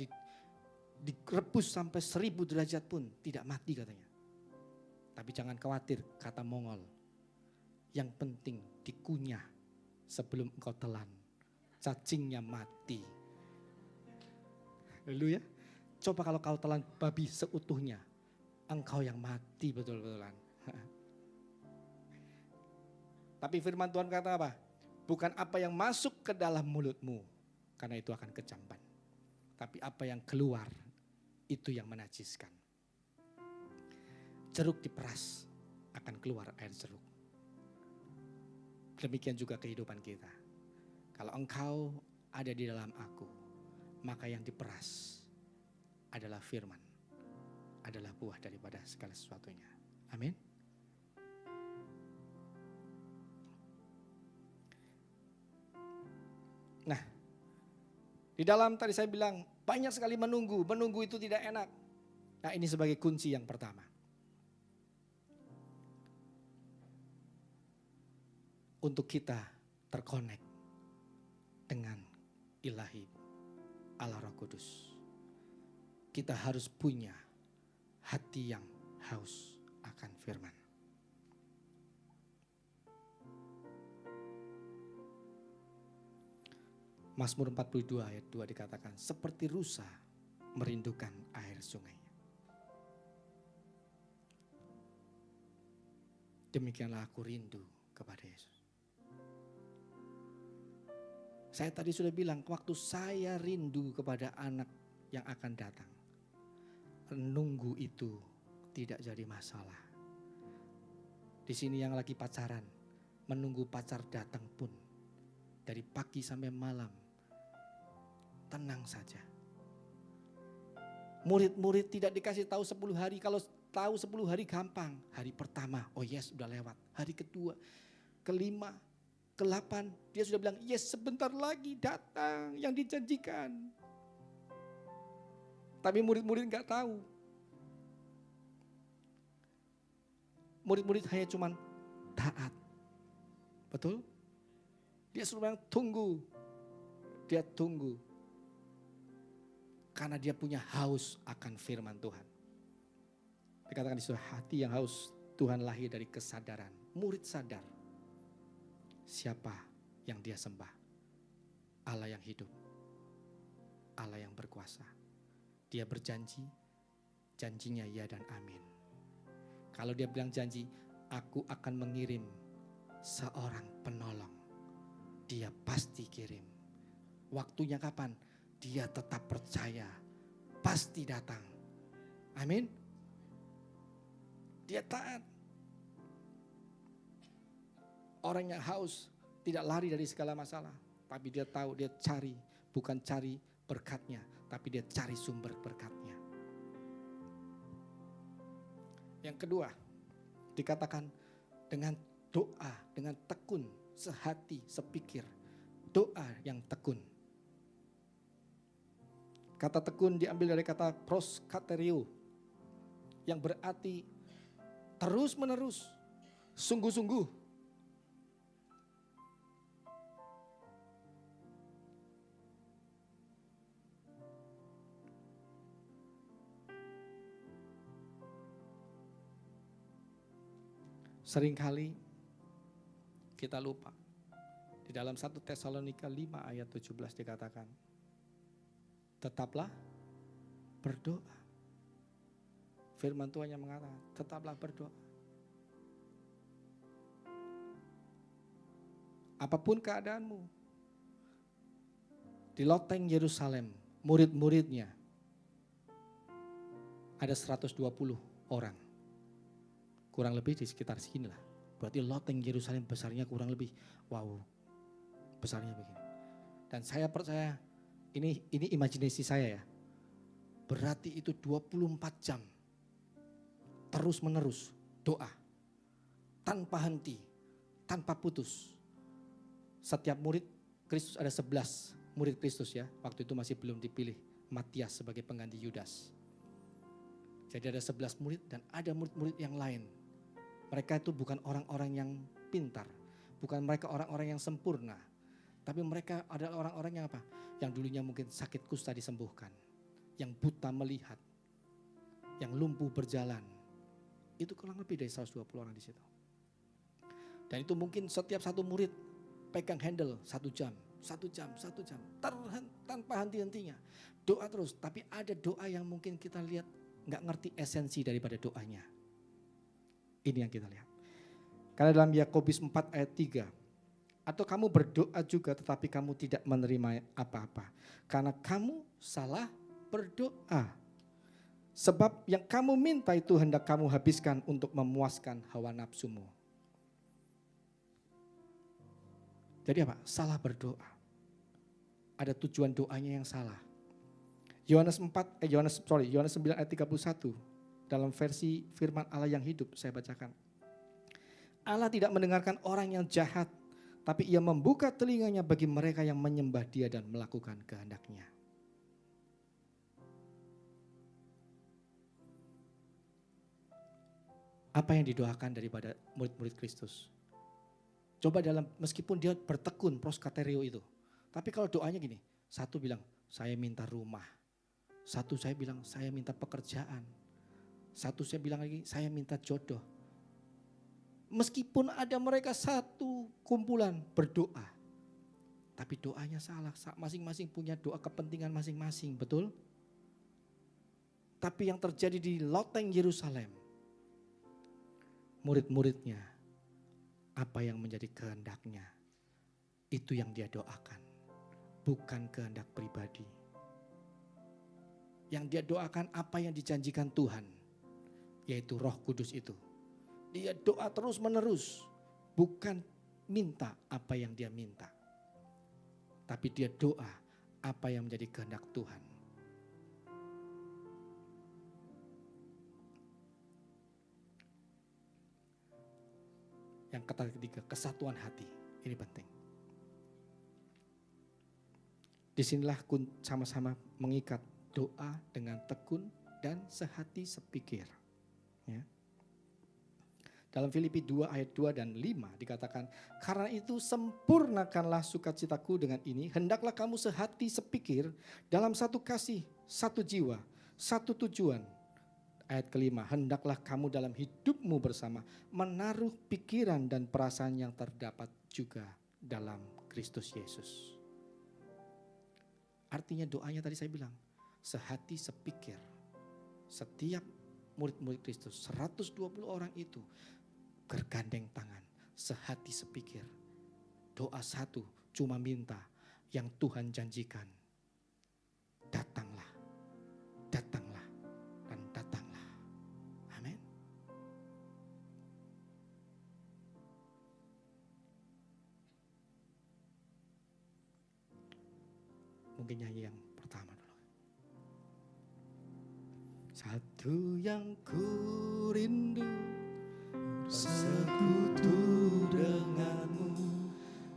direbus sampai 1000 derajat pun tidak mati katanya. Tapi jangan khawatir, kata Mongol. Yang penting dikunyah sebelum engkau telan. Cacingnya mati. Lalu ya, coba kalau kau telan babi seutuhnya, engkau yang mati betul-betulan. Tapi firman Tuhan kata apa? Bukan apa yang masuk ke dalam mulutmu, karena itu akan kecampan. Tapi apa yang keluar, itu yang menajiskan. Jeruk diperas, akan keluar air jeruk. Demikian juga kehidupan kita. Kalau engkau ada di dalam aku, maka yang diperas adalah firman, adalah buah daripada segala sesuatunya. Amin. Nah, di dalam tadi saya bilang banyak sekali menunggu itu tidak enak. Nah, ini sebagai kunci yang pertama. untuk kita terkonek dengan ilahi Allah Roh Kudus. Kita harus punya hati yang haus akan firman. Mazmur 42 ayat 2 dikatakan, seperti rusa merindukan air sungai. Demikianlah aku rindu kepada Yesus. Saya tadi sudah bilang, waktu saya rindu kepada anak yang akan datang, nunggu itu tidak jadi masalah. Di sini yang lagi pacaran, menunggu pacar datang pun, dari pagi sampai malam, tenang saja. Murid-murid tidak dikasih tahu 10 hari, kalau tahu 10 hari gampang. Hari pertama, oh yes udah lewat. Hari kedua, kelima, ke-8, dia sudah bilang, yes sebentar lagi datang yang dijanjikan. Tapi murid-murid gak tahu. Murid-murid hanya cuman taat. Betul? Dia suruh bilang tunggu. Dia tunggu. Karena dia punya haus akan firman Tuhan. Dikatakan di surah, hati yang haus Tuhan lahir dari kesadaran. Murid sadar. Siapa yang dia sembah? Allah yang hidup. Allah yang berkuasa. Dia berjanji, janjinya ya dan amin. Kalau dia bilang janji, aku akan mengirim seorang penolong. Dia pasti kirim. Waktunya kapan? Dia tetap percaya, pasti datang. Amin. Dia taat. Orang yang haus tidak lari dari segala masalah. Tapi dia tahu, dia cari. Bukan cari berkatnya, tapi dia cari sumber berkatnya. Yang kedua, dikatakan dengan doa, dengan tekun, sehati, sepikir. Doa yang tekun. Kata tekun diambil dari kata proskaterio, yang berarti terus menerus, sungguh-sungguh. Seringkali kita lupa. Di dalam 1 Tesalonika 5 ayat 17 dikatakan, tetaplah berdoa. Firman Tuhan yang mengatakan, tetaplah berdoa. Apapun keadaanmu. Di loteng Yerusalem, murid-muridnya ada 120 orang. Kurang lebih di sekitar sini lah. Berarti loteng Yerusalem besarnya kurang lebih, wow, besarnya begini. Dan saya percaya, ini imajinasi saya ya. Berarti itu 24 jam. Terus menerus doa. Tanpa henti, tanpa putus. Setiap murid Kristus ada 11 murid Kristus ya. Waktu itu masih belum dipilih Matias sebagai pengganti Yudas. Jadi ada 11 murid dan ada murid-murid yang lain. Mereka itu bukan orang-orang yang pintar. Bukan mereka orang-orang yang sempurna. Tapi mereka adalah orang-orang yang apa? Yang dulunya mungkin sakit kusta disembuhkan. Yang buta melihat. Yang lumpuh berjalan. Itu kurang lebih dari 120 orang di situ. Dan itu mungkin setiap satu murid pegang handle 1 jam. 1 jam. Tanpa henti-hentinya. Doa terus. Tapi ada doa yang mungkin kita lihat gak ngerti esensi daripada doanya. Ini yang kita lihat. Karena dalam Yakobus 4 ayat 3. Atau kamu berdoa juga tetapi kamu tidak menerima apa-apa. Karena kamu salah berdoa. Sebab yang kamu minta itu hendak kamu habiskan untuk memuaskan hawa nafsumu. Jadi apa? Salah berdoa. Ada tujuan doanya yang salah. Yohanes 9 ayat 31. Dalam versi firman Allah yang hidup saya bacakan. Allah tidak mendengarkan orang yang jahat, tapi ia membuka telinganya bagi mereka yang menyembah dia dan melakukan kehendaknya. Apa yang didoakan daripada murid-murid Kristus? Coba meskipun dia bertekun proskaterio itu. Tapi kalau doanya gini, satu bilang saya minta rumah. Satu saya bilang saya minta pekerjaan. Satu saya bilang lagi saya minta jodoh. Meskipun ada mereka satu kumpulan berdoa. Tapi doanya salah, masing-masing punya doa kepentingan masing-masing, betul? Tapi yang terjadi di loteng Yerusalem, murid-muridnya, apa yang menjadi kehendaknya, itu yang dia doakan, bukan kehendak pribadi. Yang dia doakan apa yang dijanjikan Tuhan, yaitu Roh Kudus itu. Dia doa terus menerus, bukan minta apa yang dia minta. Tapi dia doa apa yang menjadi kehendak Tuhan. Yang ketiga, kesatuan hati. Ini penting. Disinilah sama-sama mengikat doa dengan tekun dan sehati sepikir. Ya. Dalam Filipi 2 ayat 2 dan 5 dikatakan, karena itu sempurnakanlah sukacitaku dengan ini, hendaklah kamu sehati sepikir dalam satu kasih, satu jiwa, satu tujuan. Ayat kelima, hendaklah kamu dalam hidupmu bersama menaruh pikiran dan perasaan yang terdapat juga dalam Kristus Yesus. Artinya doanya tadi saya bilang, sehati sepikir. Setiap murid-murid Kristus, 120 orang itu bergandeng tangan, sehati sepikir. Doa satu, cuma minta yang Tuhan janjikan. Datanglah, datanglah, dan datanglah. Amin. Mungkin nyanyi yang pertama dulu. Satu yang ku rindu, bersekutu denganmu,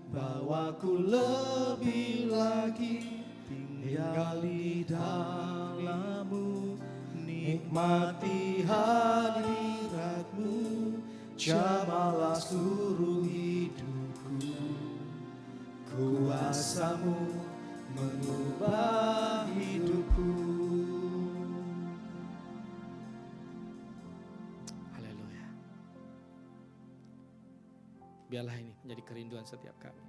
bawaku lebih lagi tinggal di dalammu, nikmati hadiratmu, jamalah seluruh hidupku, kuasamu mengubah hidupku. Biarlah ini menjadi kerinduan setiap kami.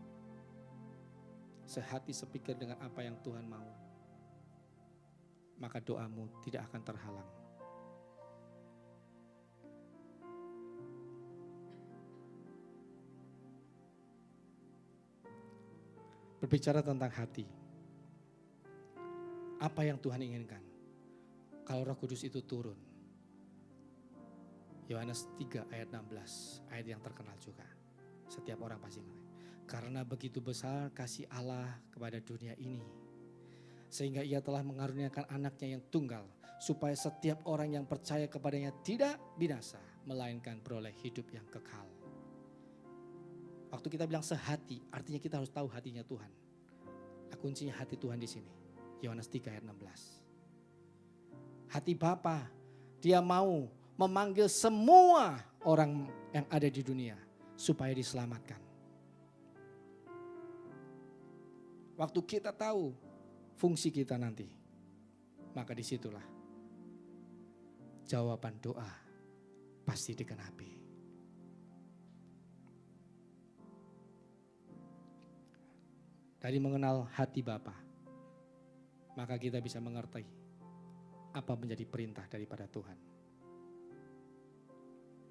Sehati sepikir dengan apa yang Tuhan mau, maka doamu tidak akan terhalang. Berbicara tentang hati, apa yang Tuhan inginkan? Kalau Roh Kudus itu turun. Yohanes 3 ayat 16, ayat yang terkenal juga. Setiap orang pasti mengerti. Karena begitu besar kasih Allah kepada dunia ini, sehingga ia telah mengaruniakan anaknya yang tunggal, supaya setiap orang yang percaya kepadanya tidak binasa, melainkan beroleh hidup yang kekal. Waktu kita bilang sehati, artinya kita harus tahu hatinya Tuhan. Nah, kuncinya hati Tuhan di sini. Yohanes 3 ayat 16. Hati Bapa, Dia mau memanggil semua orang yang ada di dunia supaya diselamatkan. Waktu kita tahu fungsi kita nanti, maka disitulah jawaban doa pasti digenapi. Dari mengenal hati Bapa, maka kita bisa mengerti apa menjadi perintah daripada Tuhan.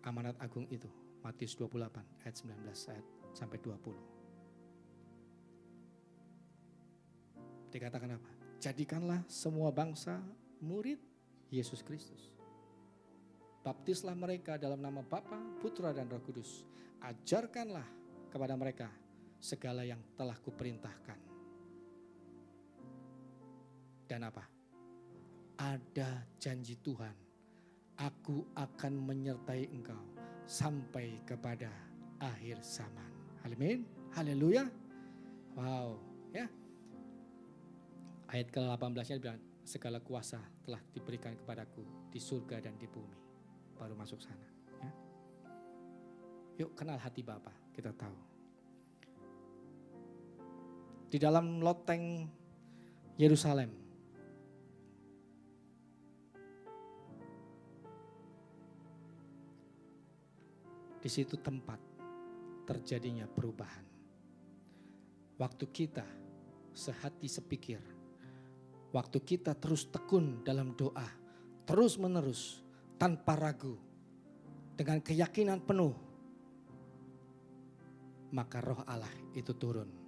Amanat agung itu, Matius 28 ayat 19 ayat sampai 20. Dikatakan apa? Jadikanlah semua bangsa murid Yesus Kristus. Baptislah mereka dalam nama Bapa, Putra dan Roh Kudus. Ajarkanlah kepada mereka segala yang telah kuperintahkan. Dan apa? Ada janji Tuhan. Aku akan menyertai engkau sampai kepada akhir zaman. Amin. Haleluya. Wow, ya. Ayat ke-18-nya bilang, segala kuasa telah diberikan kepadaku di surga dan di bumi. Baru masuk sana. Ya. Yuk kenal hati Bapa, kita tahu. di dalam loteng Yerusalem. Di situ tempat terjadinya perubahan. Waktu kita sehati sepikir, waktu kita terus tekun dalam doa, terus menerus, tanpa ragu, dengan keyakinan penuh, maka roh Allah itu turun.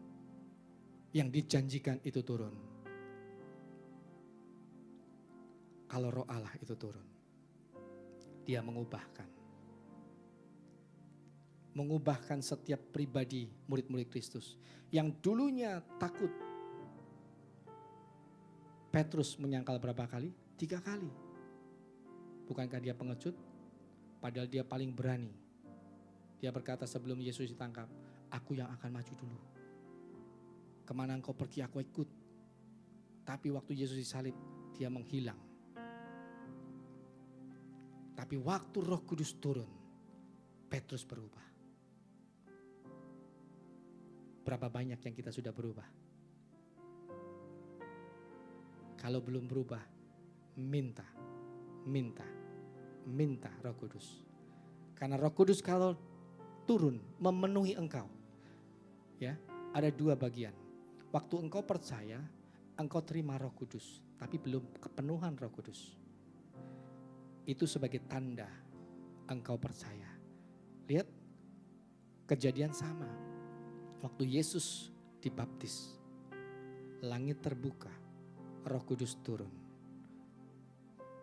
Yang dijanjikan itu turun. Kalau roh Allah itu turun, dia mengubahkan setiap pribadi murid-murid Kristus. Yang dulunya takut. Petrus menyangkal berapa kali? 3 kali. Bukankah dia pengecut? Padahal dia paling berani. Dia berkata sebelum Yesus ditangkap, aku yang akan maju dulu. Kemana engkau pergi aku ikut. Tapi waktu Yesus disalib, dia menghilang. Tapi waktu Roh Kudus turun, Petrus berubah. Berapa banyak yang kita sudah berubah? Kalau belum berubah, minta Roh Kudus. Karena Roh Kudus kalau turun memenuhi engkau, ya, ada 2 bagian. Waktu engkau percaya, engkau terima Roh Kudus, tapi belum kepenuhan Roh Kudus. Itu sebagai tanda engkau percaya. Lihat, kejadian sama. Waktu Yesus dibaptis, langit terbuka, Roh Kudus turun.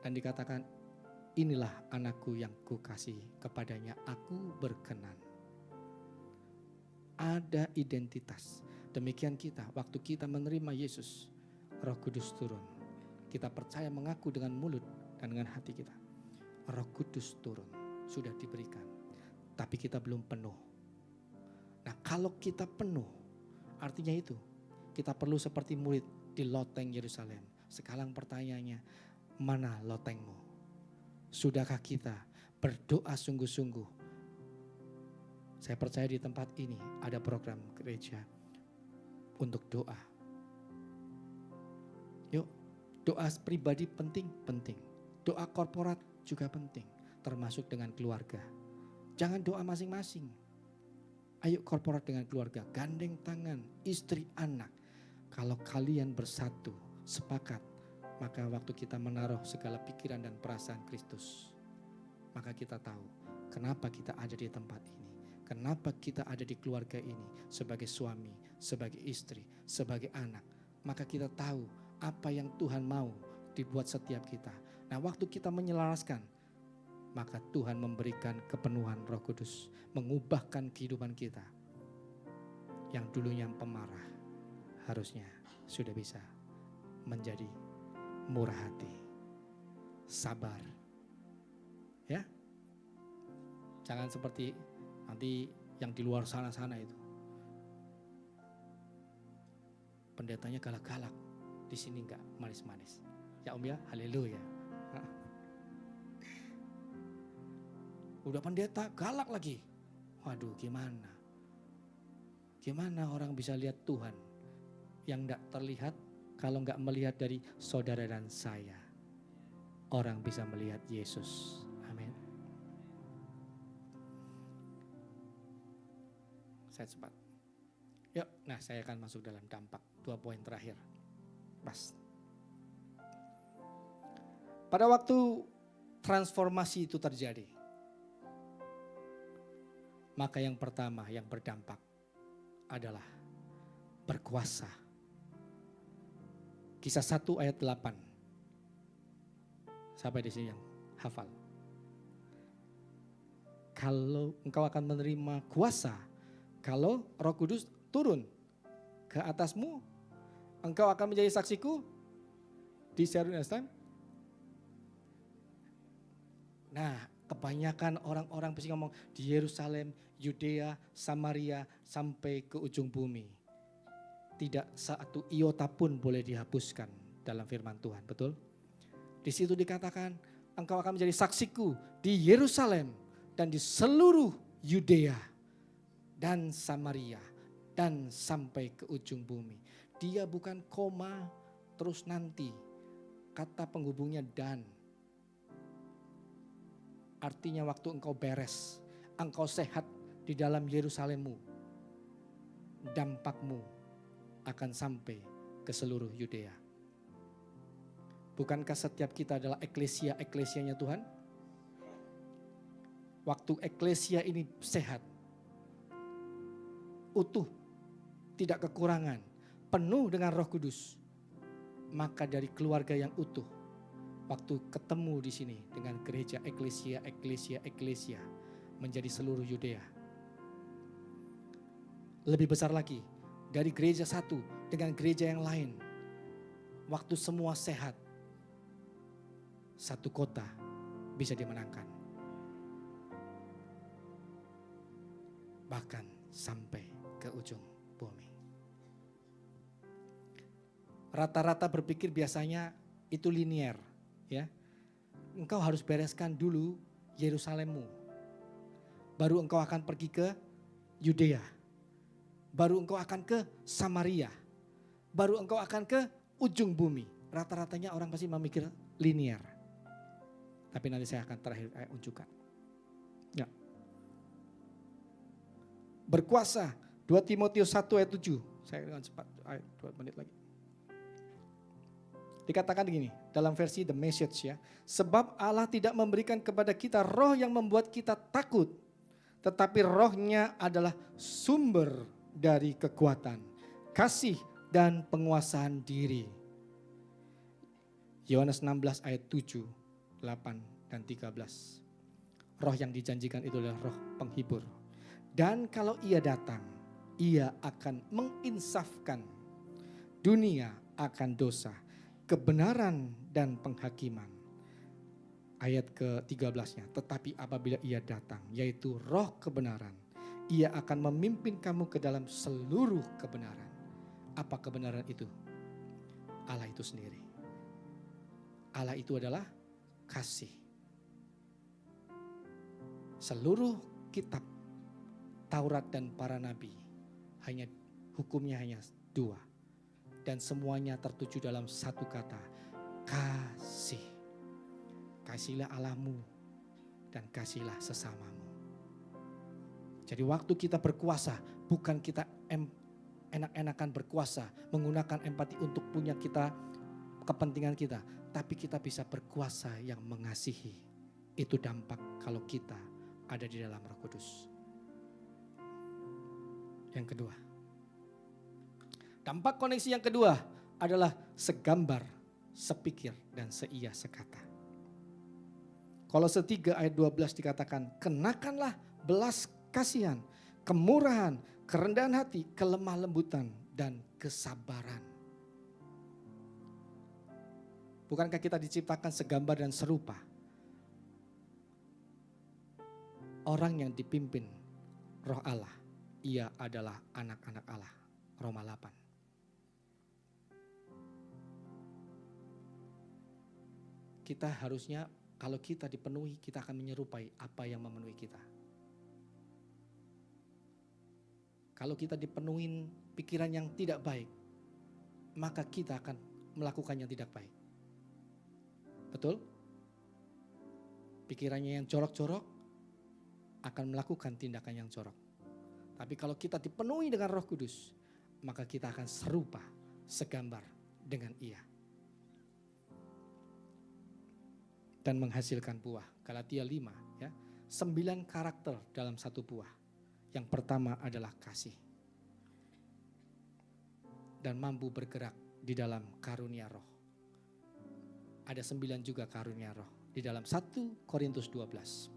Dan dikatakan, inilah anakku yang kukasihi, kepadanya aku berkenan. Ada identitas. Demikian kita, waktu kita menerima Yesus, Roh Kudus turun. Kita percaya mengaku dengan mulut dan dengan hati kita. Roh Kudus turun, sudah diberikan. Tapi kita belum penuh. Nah, kalau kita penuh, artinya itu, kita perlu seperti murid di loteng Yerusalem. Sekarang pertanyaannya, mana lotengmu? Sudahkah kita berdoa sungguh-sungguh? Saya percaya di tempat ini ada program gereja untuk doa. Yuk, doa pribadi penting. Doa korporat juga penting, termasuk dengan keluarga. Jangan doa masing-masing. Ayo korporat dengan keluarga, gandeng tangan, istri, anak. Kalau kalian bersatu, sepakat, maka waktu kita menaruh segala pikiran dan perasaan Kristus, maka kita tahu kenapa kita ada di tempat ini. Kenapa kita ada di keluarga ini sebagai suami, sebagai istri, sebagai anak. Maka kita tahu apa yang Tuhan mau dibuat setiap kita. Nah, waktu kita menyelaraskan, maka Tuhan memberikan kepenuhan Roh Kudus, mengubahkan kehidupan kita. Yang dulunya pemarah, harusnya sudah bisa menjadi murah hati, sabar. Ya, jangan seperti nanti yang di luar sana itu. Pendetanya galak-galak, di sini enggak manis-manis. Ya Om ya, haleluya. Udah pendeta galak lagi. Waduh, gimana? Gimana orang bisa lihat Tuhan yang enggak terlihat kalau enggak melihat dari saudara dan saya? Orang bisa melihat Yesus. Amin. Saya cepat. Yuk, nah saya akan masuk dalam dampak. 2 poin terakhir. Pas. Pada waktu transformasi itu terjadi, maka yang pertama yang berdampak adalah berkuasa. Kisah 1 ayat 8. Sampai di sini yang hafal. Kalau engkau akan menerima kuasa, kalau Roh Kudus turun ke atasmu, engkau akan menjadi saksiku di Yerusalem. Nah, kebanyakan orang-orang pasti ngomong di Yerusalem, Yudea, Samaria, sampai ke ujung bumi. Tidak satu iota pun boleh dihapuskan dalam firman Tuhan, betul? Di situ dikatakan, engkau akan menjadi saksiku di Yerusalem dan di seluruh Yudea dan Samaria dan sampai ke ujung bumi. Dia bukan koma terus nanti. Kata penghubungnya dan. Artinya waktu engkau beres, engkau sehat di dalam Yerusalemmu, dampakmu akan sampai ke seluruh Yudea. Bukankah setiap kita adalah eklesia-eklesianya Tuhan? Waktu eklesia ini sehat, utuh, tidak kekurangan, penuh dengan Roh Kudus, maka dari keluarga yang utuh, waktu ketemu di sini dengan gereja eklesia menjadi seluruh Yudea. Lebih besar lagi, dari gereja satu dengan gereja yang lain, waktu semua sehat, satu kota bisa dimenangkan. Bahkan sampai ke ujung bumi. Rata-rata berpikir biasanya itu linier, ya. Engkau harus bereskan dulu Yerusalemmu. Baru engkau akan pergi ke Yudea. Baru engkau akan ke Samaria. Baru engkau akan ke ujung bumi. Rata-ratanya orang pasti memikir linier. Tapi nanti saya akan terakhir unjukkan. Ya. Berkuasa, 2 Timotius 1 ayat 7. Saya dengan cepat, 2 menit lagi. Dikatakan begini, dalam versi The Message ya. Sebab Allah tidak memberikan kepada kita roh yang membuat kita takut. Tetapi rohnya adalah sumber dari kekuatan, kasih dan penguasaan diri. Yohanes 16 ayat 7, 8 dan 13. Roh yang dijanjikan itu adalah roh penghibur. Dan kalau ia datang, ia akan menginsafkan dunia akan dosa, kebenaran dan penghakiman. Ayat ke-13-nya, tetapi apabila ia datang, yaitu roh kebenaran, ia akan memimpin kamu ke dalam seluruh kebenaran. Apa kebenaran itu? Allah itu sendiri. Allah itu adalah kasih. Seluruh kitab Taurat dan para nabi hukumnya hanya 2. Dan semuanya tertuju dalam satu kata, kasih. Kasihilah Allahmu dan kasihilah sesamamu. Jadi waktu kita berkuasa, bukan kita enak-enakan berkuasa, menggunakan empati untuk punya kita, kepentingan kita. Tapi kita bisa berkuasa yang mengasihi. Itu dampak kalau kita ada di dalam Roh Kudus. Yang kedua, dampak koneksi yang kedua adalah segambar, sepikir, dan seia sekata. Kolose 3 ayat 12 dikatakan, kenakanlah belas kasihan, kemurahan, kerendahan hati, kelemah lembutan, dan kesabaran. Bukankah kita diciptakan segambar dan serupa? Orang yang dipimpin Roh Allah, ia adalah anak-anak Allah. Roma 8. Kita harusnya, kalau kita dipenuhi, kita akan menyerupai apa yang memenuhi kita. Kalau kita dipenuhi pikiran yang tidak baik, maka kita akan melakukan yang tidak baik. Betul? Pikirannya yang jorok-jorok akan melakukan tindakan yang jorok. Tapi kalau kita dipenuhi dengan Roh Kudus, maka kita akan serupa, segambar dengan Ia. Dan menghasilkan buah. Galatia 5 ya. 9 karakter dalam satu buah. Yang pertama adalah kasih. Dan mampu bergerak di dalam karunia roh. Ada 9 juga karunia roh. Di dalam 1 Korintus 12.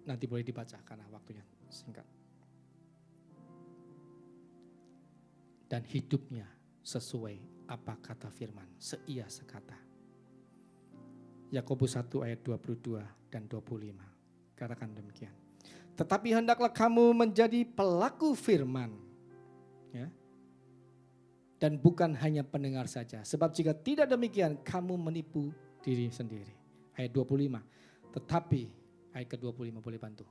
Nanti boleh dibaca karena waktunya singkat. Dan hidupnya sesuai apa kata firman, seia sekata. Yakobus 1 ayat 22 dan 25. Katakan demikian. Tetapi hendaklah kamu menjadi pelaku firman. Ya. Dan bukan hanya pendengar saja. Sebab jika tidak demikian, kamu menipu diri sendiri. Ayat 25. Tetapi, ayat ke-25 boleh bantu.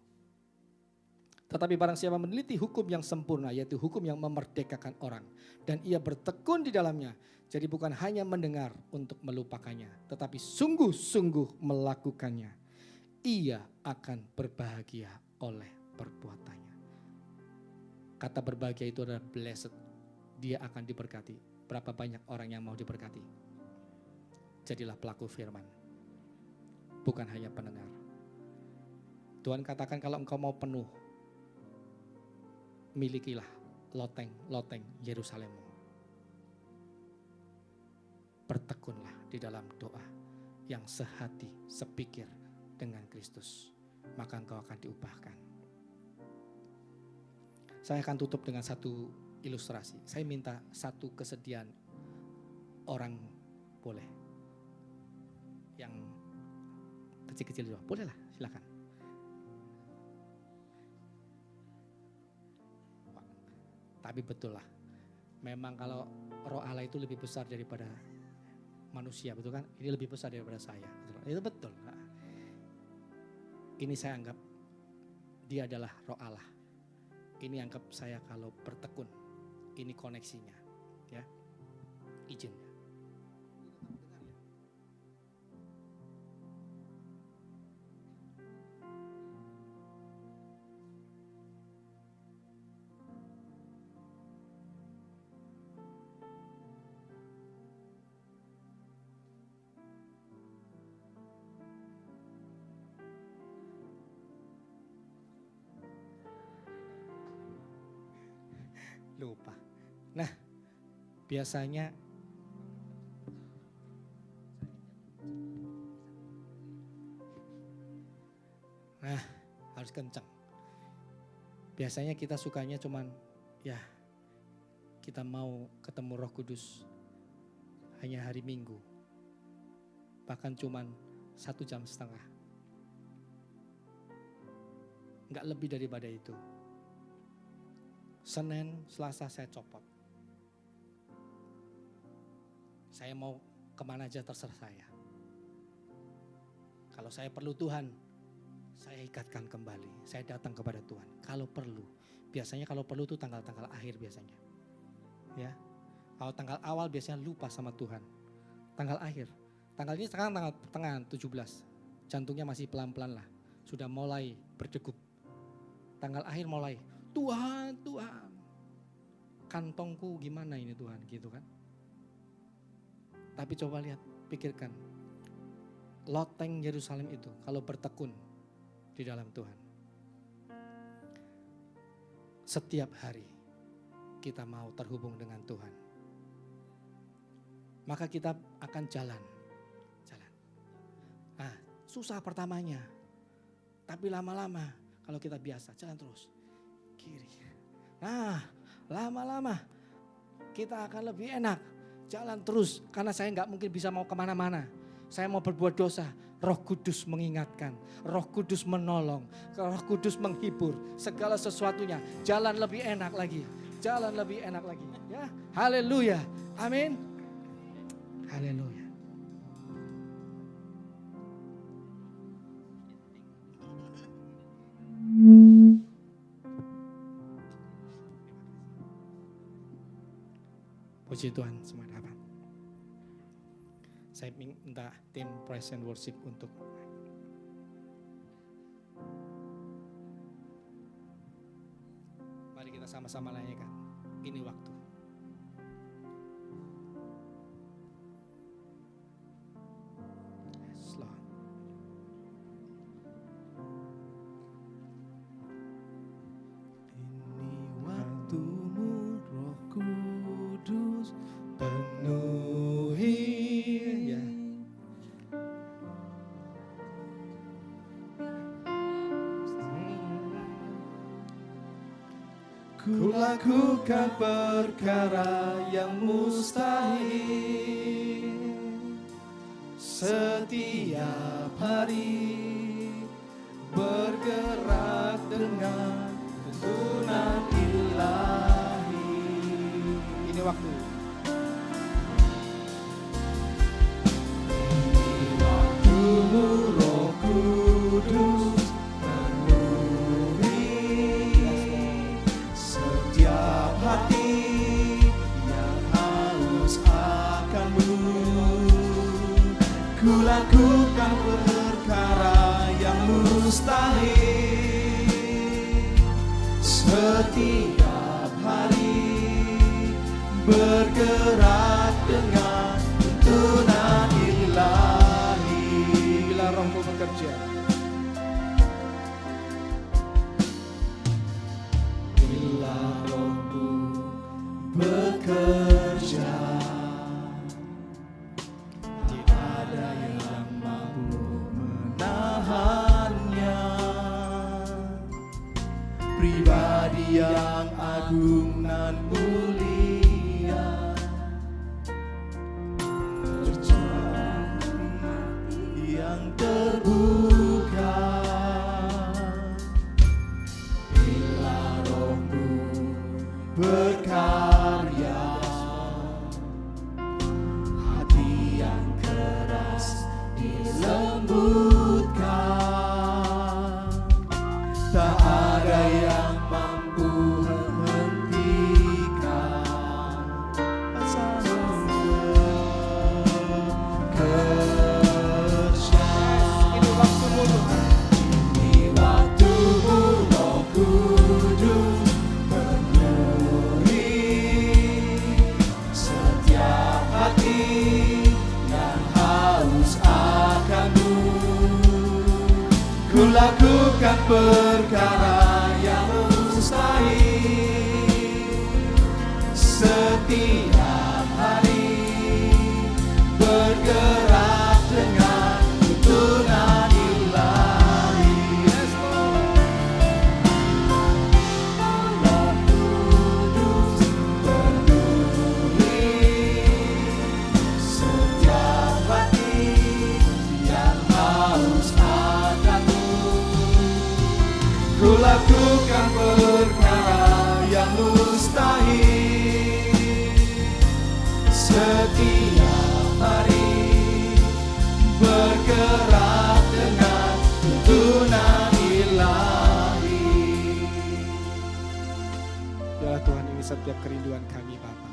Tetapi barang siapa meneliti hukum yang sempurna, yaitu hukum yang memerdekakan orang, dan ia bertekun di dalamnya, jadi bukan hanya mendengar untuk melupakannya, tetapi sungguh-sungguh melakukannya, ia akan berbahagia oleh perbuatannya. Kata berbahagia itu adalah blessed. Dia akan diberkati. Berapa banyak orang yang mau diberkati? Jadilah pelaku firman, bukan hanya pendengar. Tuhan katakan kalau engkau mau penuh, milikilah loteng Yerusalemmu. Bertekunlah di dalam doa yang sehati, sepikir dengan Kristus, maka engkau akan diubahkan. Saya akan tutup dengan satu ilustrasi. Saya minta satu kesedihan orang, boleh. Yang kecil-kecil juga, bolehlah, silakan. Tapi betul lah, memang kalau roh Allah itu lebih besar daripada manusia, betul kan? Ini lebih besar daripada saya, betul. Itu betul. Ini saya anggap dia adalah roh Allah. Ini anggap saya kalau bertekun, ini koneksinya, ya, izinnya. Lupa. Nah, biasanya harus kencang. Biasanya kita sukanya cuman ya kita mau ketemu Roh Kudus hanya hari Minggu. Bahkan cuman 1,5 jam. Enggak lebih daripada itu. Senin, Selasa saya copot. Saya mau kemana aja terserah saya. Kalau saya perlu Tuhan, saya ikatkan kembali. Saya datang kepada Tuhan. Kalau perlu, biasanya kalau perlu itu tanggal-tanggal akhir biasanya. Ya, kalau tanggal awal biasanya lupa sama Tuhan. Tanggal akhir, tanggal ini sekarang tanggal tengah 17. Jantungnya masih pelan-pelan lah, sudah mulai berdegup. Tanggal akhir mulai. Tuhan, kantongku gimana ini Tuhan, gitu kan. Tapi coba lihat, pikirkan, loteng Yerusalem itu kalau bertekun di dalam Tuhan. Setiap hari kita mau terhubung dengan Tuhan, maka kita akan jalan. Nah, susah pertamanya, tapi lama-lama kalau kita biasa, jalan terus. Kiri. Nah, lama-lama kita akan lebih enak jalan terus, karena saya nggak mungkin bisa mau kemana-mana. Saya mau berbuat dosa, Roh Kudus mengingatkan, Roh Kudus menolong, Roh Kudus menghibur, segala sesuatunya jalan lebih enak lagi, jalan lebih enak lagi. Ya, haleluya, amin, haleluya. Puji Tuhan, semuanya apa? Saya minta tim praise and worship untuk mari kita sama-sama nyanyikan. Ini waktu. Yes, Lord. Ini waktumu, Roh Kudus, penuhi ya. Ku lakukan perkara yang mustahil setiap hari, bergerak dengan tuntunan ilahi. Ini waktu. Ini waktumu, Roh Kudus, penuhi Ku lakukan perkara yang mustahil setiap hari, bergerak dengan tuntunan ilahi. Bila Roh-Mu bekerja, Bila Roh-Mu bekerja, tidak ada yang mampu menahannya. Pribadi yang agung dan mulia, yang terbuka. Bila Roh-Mu berkarya, hati yang keras dilembutkan. Tak ada yang mampu menghentikan kerja. ini waktu-Mu Tuhan. Ini waktu-Mu Roh Kudus penuhi setiap hati yang haus akan-Mu. Ku lakukan perkara yang mustahil setiap hari, bergerak dengan tuntunan ilahi. Roh Kudus penuhi setiap hati yang haus akan-Mu. Ku lakukan perkara yang mustahil setiap hari, bergerak dengan tuntunan ilahi. Ya Tuhan, ini setiap kerinduan kami Bapa.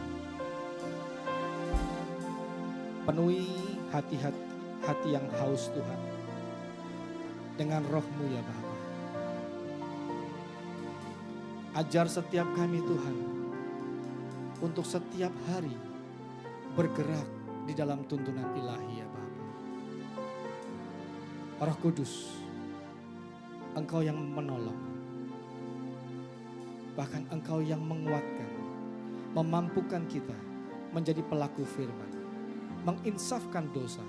Penuhi hati yang haus Tuhan dengan Roh-Mu ya Bapa. Ajar setiap kami Tuhan untuk setiap hari bergerak di dalam tuntunan ilahi ya Bapa. Roh Kudus, Engkau yang menolong, bahkan Engkau yang menguatkan, memampukan kita menjadi pelaku firman, menginsafkan dosa,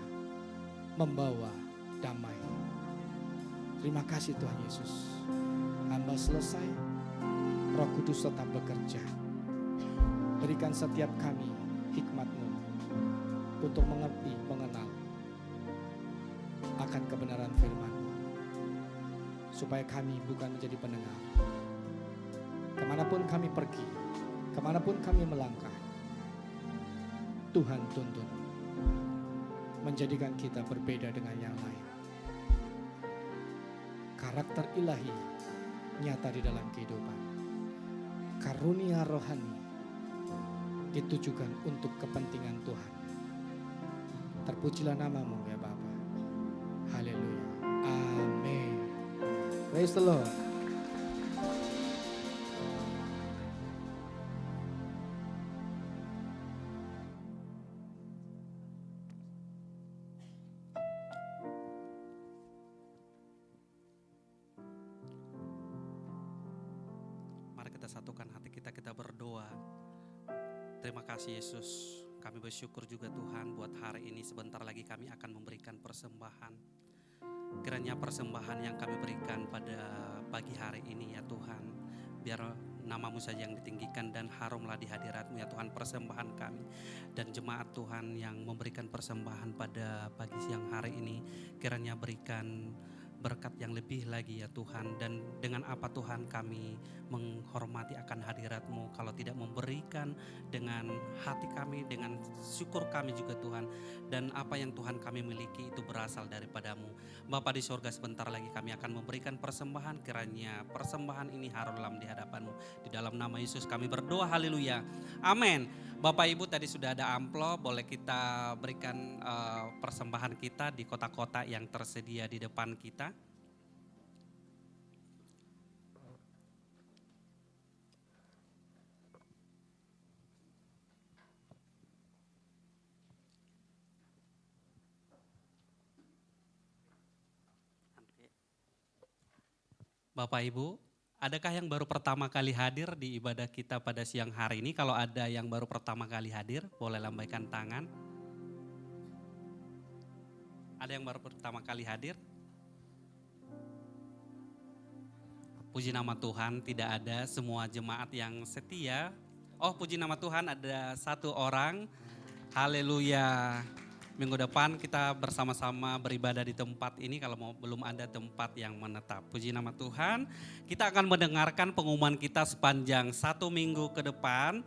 membawa damai. Terima kasih Tuhan Yesus. Hamba selesai, Roh Kudus tetap bekerja. Berikan setiap kami hikmat-Mu untuk mengerti, mengenal akan kebenaran firman-Mu, supaya kami bukan menjadi pendengar. Kemanapun kami pergi, kemanapun kami melangkah, Tuhan tuntun menjadikan kita berbeda dengan yang lain. Karakter ilahi nyata di dalam kehidupan. Karunia rohani ditujukan untuk kepentingan Tuhan. Terpujilah nama-Mu ya Bapa. Haleluya. Amin. Praise the Lord. Mari kita satukan hati kita, kita berdoa. Terima kasih Yesus. Kami bersyukur juga Tuhan buat hari ini, sebentar lagi kami akan memberikan persembahan. Kiranya persembahan yang kami berikan pada pagi hari ini ya Tuhan, biar nama-Mu saja yang ditinggikan dan harumlah di hadirat-Mu ya Tuhan persembahan kami. Dan jemaat Tuhan yang memberikan persembahan pada pagi siang hari ini, kiranya berikan berkat yang lebih lagi ya Tuhan. Dan dengan apa Tuhan kami menghormati akan hadirat-Mu kalau tidak memberikan dengan hati kami, dengan syukur kami juga Tuhan. Dan apa yang Tuhan kami miliki itu berasal daripada-Mu. Bapa di sorga, sebentar lagi kami akan memberikan persembahan, kiranya persembahan ini harum di hadapan-Mu. Di dalam nama Yesus kami berdoa, haleluya, amin. Bapak Ibu tadi sudah ada amplop, boleh kita berikan persembahan kita di kotak-kotak yang tersedia di depan kita. Bapak Ibu, adakah yang baru pertama kali hadir di ibadah kita pada siang hari ini? Kalau ada yang baru pertama kali hadir, boleh lambaikan tangan. Ada yang baru pertama kali hadir? Puji nama Tuhan, tidak ada semua jemaat yang setia. Oh, puji nama Tuhan, ada satu orang. Haleluya. Minggu depan kita bersama-sama beribadah di tempat ini kalau belum ada tempat yang menetap. Puji nama Tuhan, kita akan mendengarkan pengumuman kita sepanjang 1 minggu ke depan.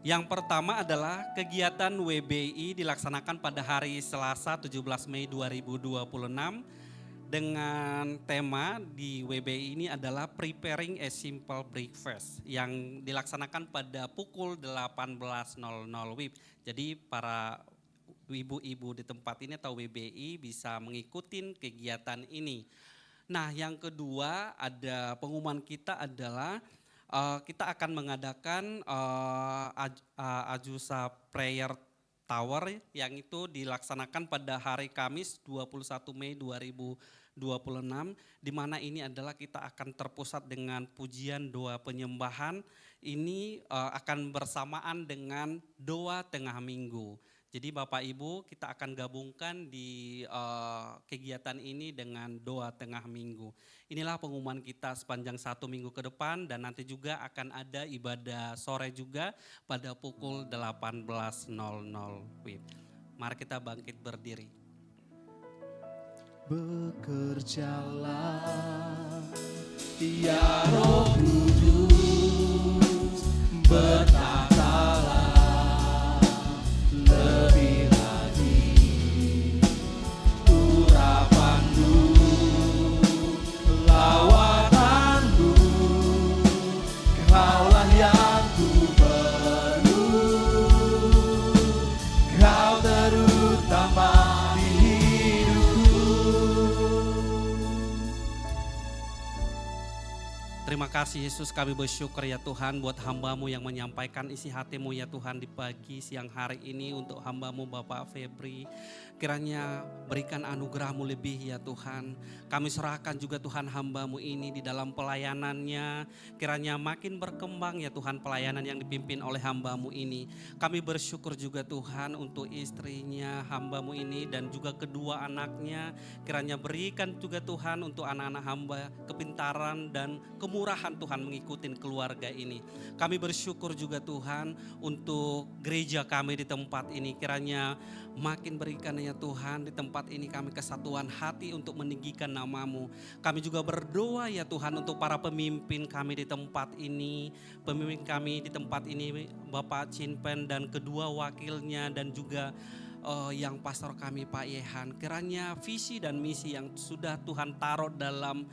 Yang pertama adalah kegiatan WBI dilaksanakan pada hari Selasa 17 Mei 2026 dengan tema di WBI ini adalah Preparing a Simple Breakfast yang dilaksanakan pada pukul 18.00 WIB. Jadi para ibu-ibu di tempat ini atau WBI bisa mengikuti kegiatan ini. Nah, yang kedua ada pengumuman kita adalah kita akan mengadakan Azusa Prayer Tower yang itu dilaksanakan pada hari Kamis 21 Mei 2026 di mana ini adalah kita akan terpusat dengan pujian doa penyembahan. Ini akan bersamaan dengan doa tengah minggu. Jadi Bapak Ibu kita akan gabungkan di kegiatan ini dengan doa tengah minggu. Inilah pengumuman kita sepanjang 1 minggu ke depan dan nanti juga akan ada ibadah sore juga pada pukul 18.00 WIB. Mari kita bangkit berdiri. Bekerjalah ya Roh Kudus, bertatalah lebih lagi urapanmu, lawatanmu, kaulah yang ku perlu, kau terutama di hidupku. Terima kasih Yesus, kami bersyukur ya Tuhan buat hamba-Mu yang menyampaikan isi hati-Mu ya Tuhan di pagi siang hari ini untuk hamba-Mu Bapak Febri. Kiranya berikan anugerah-Mu lebih ya Tuhan. Kami serahkan juga Tuhan hamba-Mu ini di dalam pelayanannya. Kiranya makin berkembang ya Tuhan pelayanan yang dipimpin oleh hamba-Mu ini. Kami bersyukur juga Tuhan untuk istrinya hamba-Mu ini dan juga kedua anaknya. Kiranya berikan juga Tuhan untuk anak-anak hamba kepintaran dan kemurahan Tuhan mengikuti keluarga ini. Kami bersyukur juga Tuhan untuk gereja kami di tempat ini. Kiranya makin berikan ya Tuhan di tempat ini kami kesatuan hati untuk meninggikan nama-Mu. Kami juga berdoa ya Tuhan untuk para pemimpin kami di tempat ini. Pemimpin kami di tempat ini Bapak Cinpen dan kedua wakilnya dan juga yang pastor kami Pak Yehan. Kiranya visi dan misi yang sudah Tuhan taruh dalam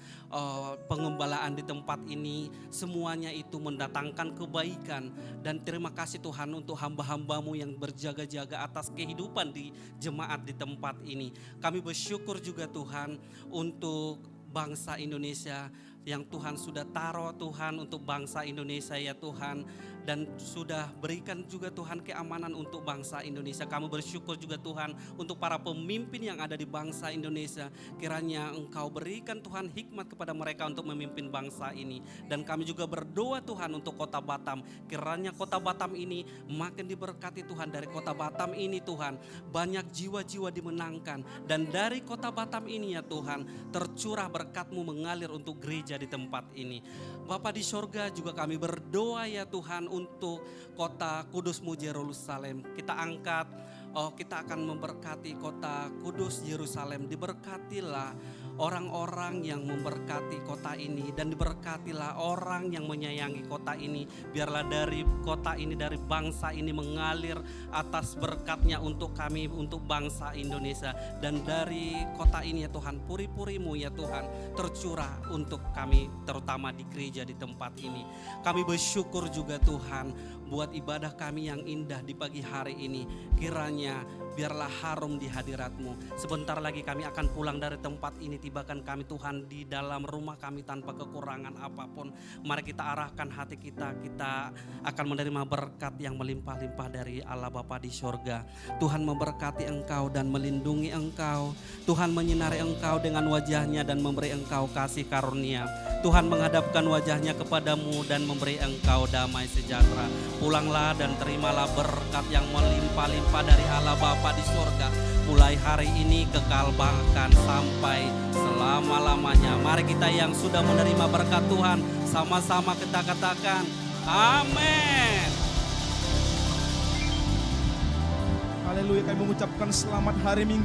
pengembalaan di tempat ini semuanya itu mendatangkan kebaikan. Dan terima kasih Tuhan untuk hamba-hamba-Mu yang berjaga-jaga atas kehidupan di jemaat di tempat ini. Kami bersyukur juga Tuhan untuk bangsa Indonesia yang Tuhan sudah taruh Tuhan untuk bangsa Indonesia ya Tuhan. Dan sudah berikan juga Tuhan keamanan untuk bangsa Indonesia. Kami bersyukur juga Tuhan untuk para pemimpin yang ada di bangsa Indonesia. Kiranya Engkau berikan Tuhan hikmat kepada mereka untuk memimpin bangsa ini. Dan kami juga berdoa Tuhan untuk kota Batam. Kiranya kota Batam ini makin diberkati Tuhan. Dari kota Batam ini Tuhan banyak jiwa-jiwa dimenangkan. Dan dari kota Batam ini ya Tuhan tercurah berkat-Mu mengalir untuk gereja di tempat ini. Bapa di sorga juga kami berdoa ya Tuhan untuk kota Kudus-Mu Yerusalem. Kita angkat Oh, kita akan memberkati kota kudus Yerusalem. Diberkatilah orang-orang yang memberkati kota ini, dan diberkatilah orang yang menyayangi kota ini. Biarlah dari kota ini, dari bangsa ini mengalir atas berkat-Nya untuk kami, untuk bangsa Indonesia. Dan dari kota ini ya Tuhan, puri-puri-Mu ya Tuhan tercurah untuk kami, terutama di gereja di tempat ini. Kami bersyukur juga Tuhan buat ibadah kami yang indah di pagi hari ini. Kiranya biarlah harum di hadirat-Mu. Sebentar lagi kami akan pulang dari tempat ini. Tibakan kami Tuhan di dalam rumah kami tanpa kekurangan apapun. Mari kita arahkan hati kita. Kita akan menerima berkat yang melimpah-limpah dari Allah Bapa di sorga. Tuhan memberkati engkau dan melindungi engkau. Tuhan menyinari engkau dengan wajah-Nya dan memberi engkau kasih karunia. Tuhan menghadapkan wajah-Nya kepadamu dan memberi engkau damai sejahtera. Pulanglah dan terimalah berkat yang melimpah-limpah dari Allah Bapa di surga, mulai hari ini kekal bahkan sampai selama-lamanya. Mari kita yang sudah menerima berkat Tuhan sama-sama kita katakan amin. Haleluya, kami mengucapkan selamat hari Minggu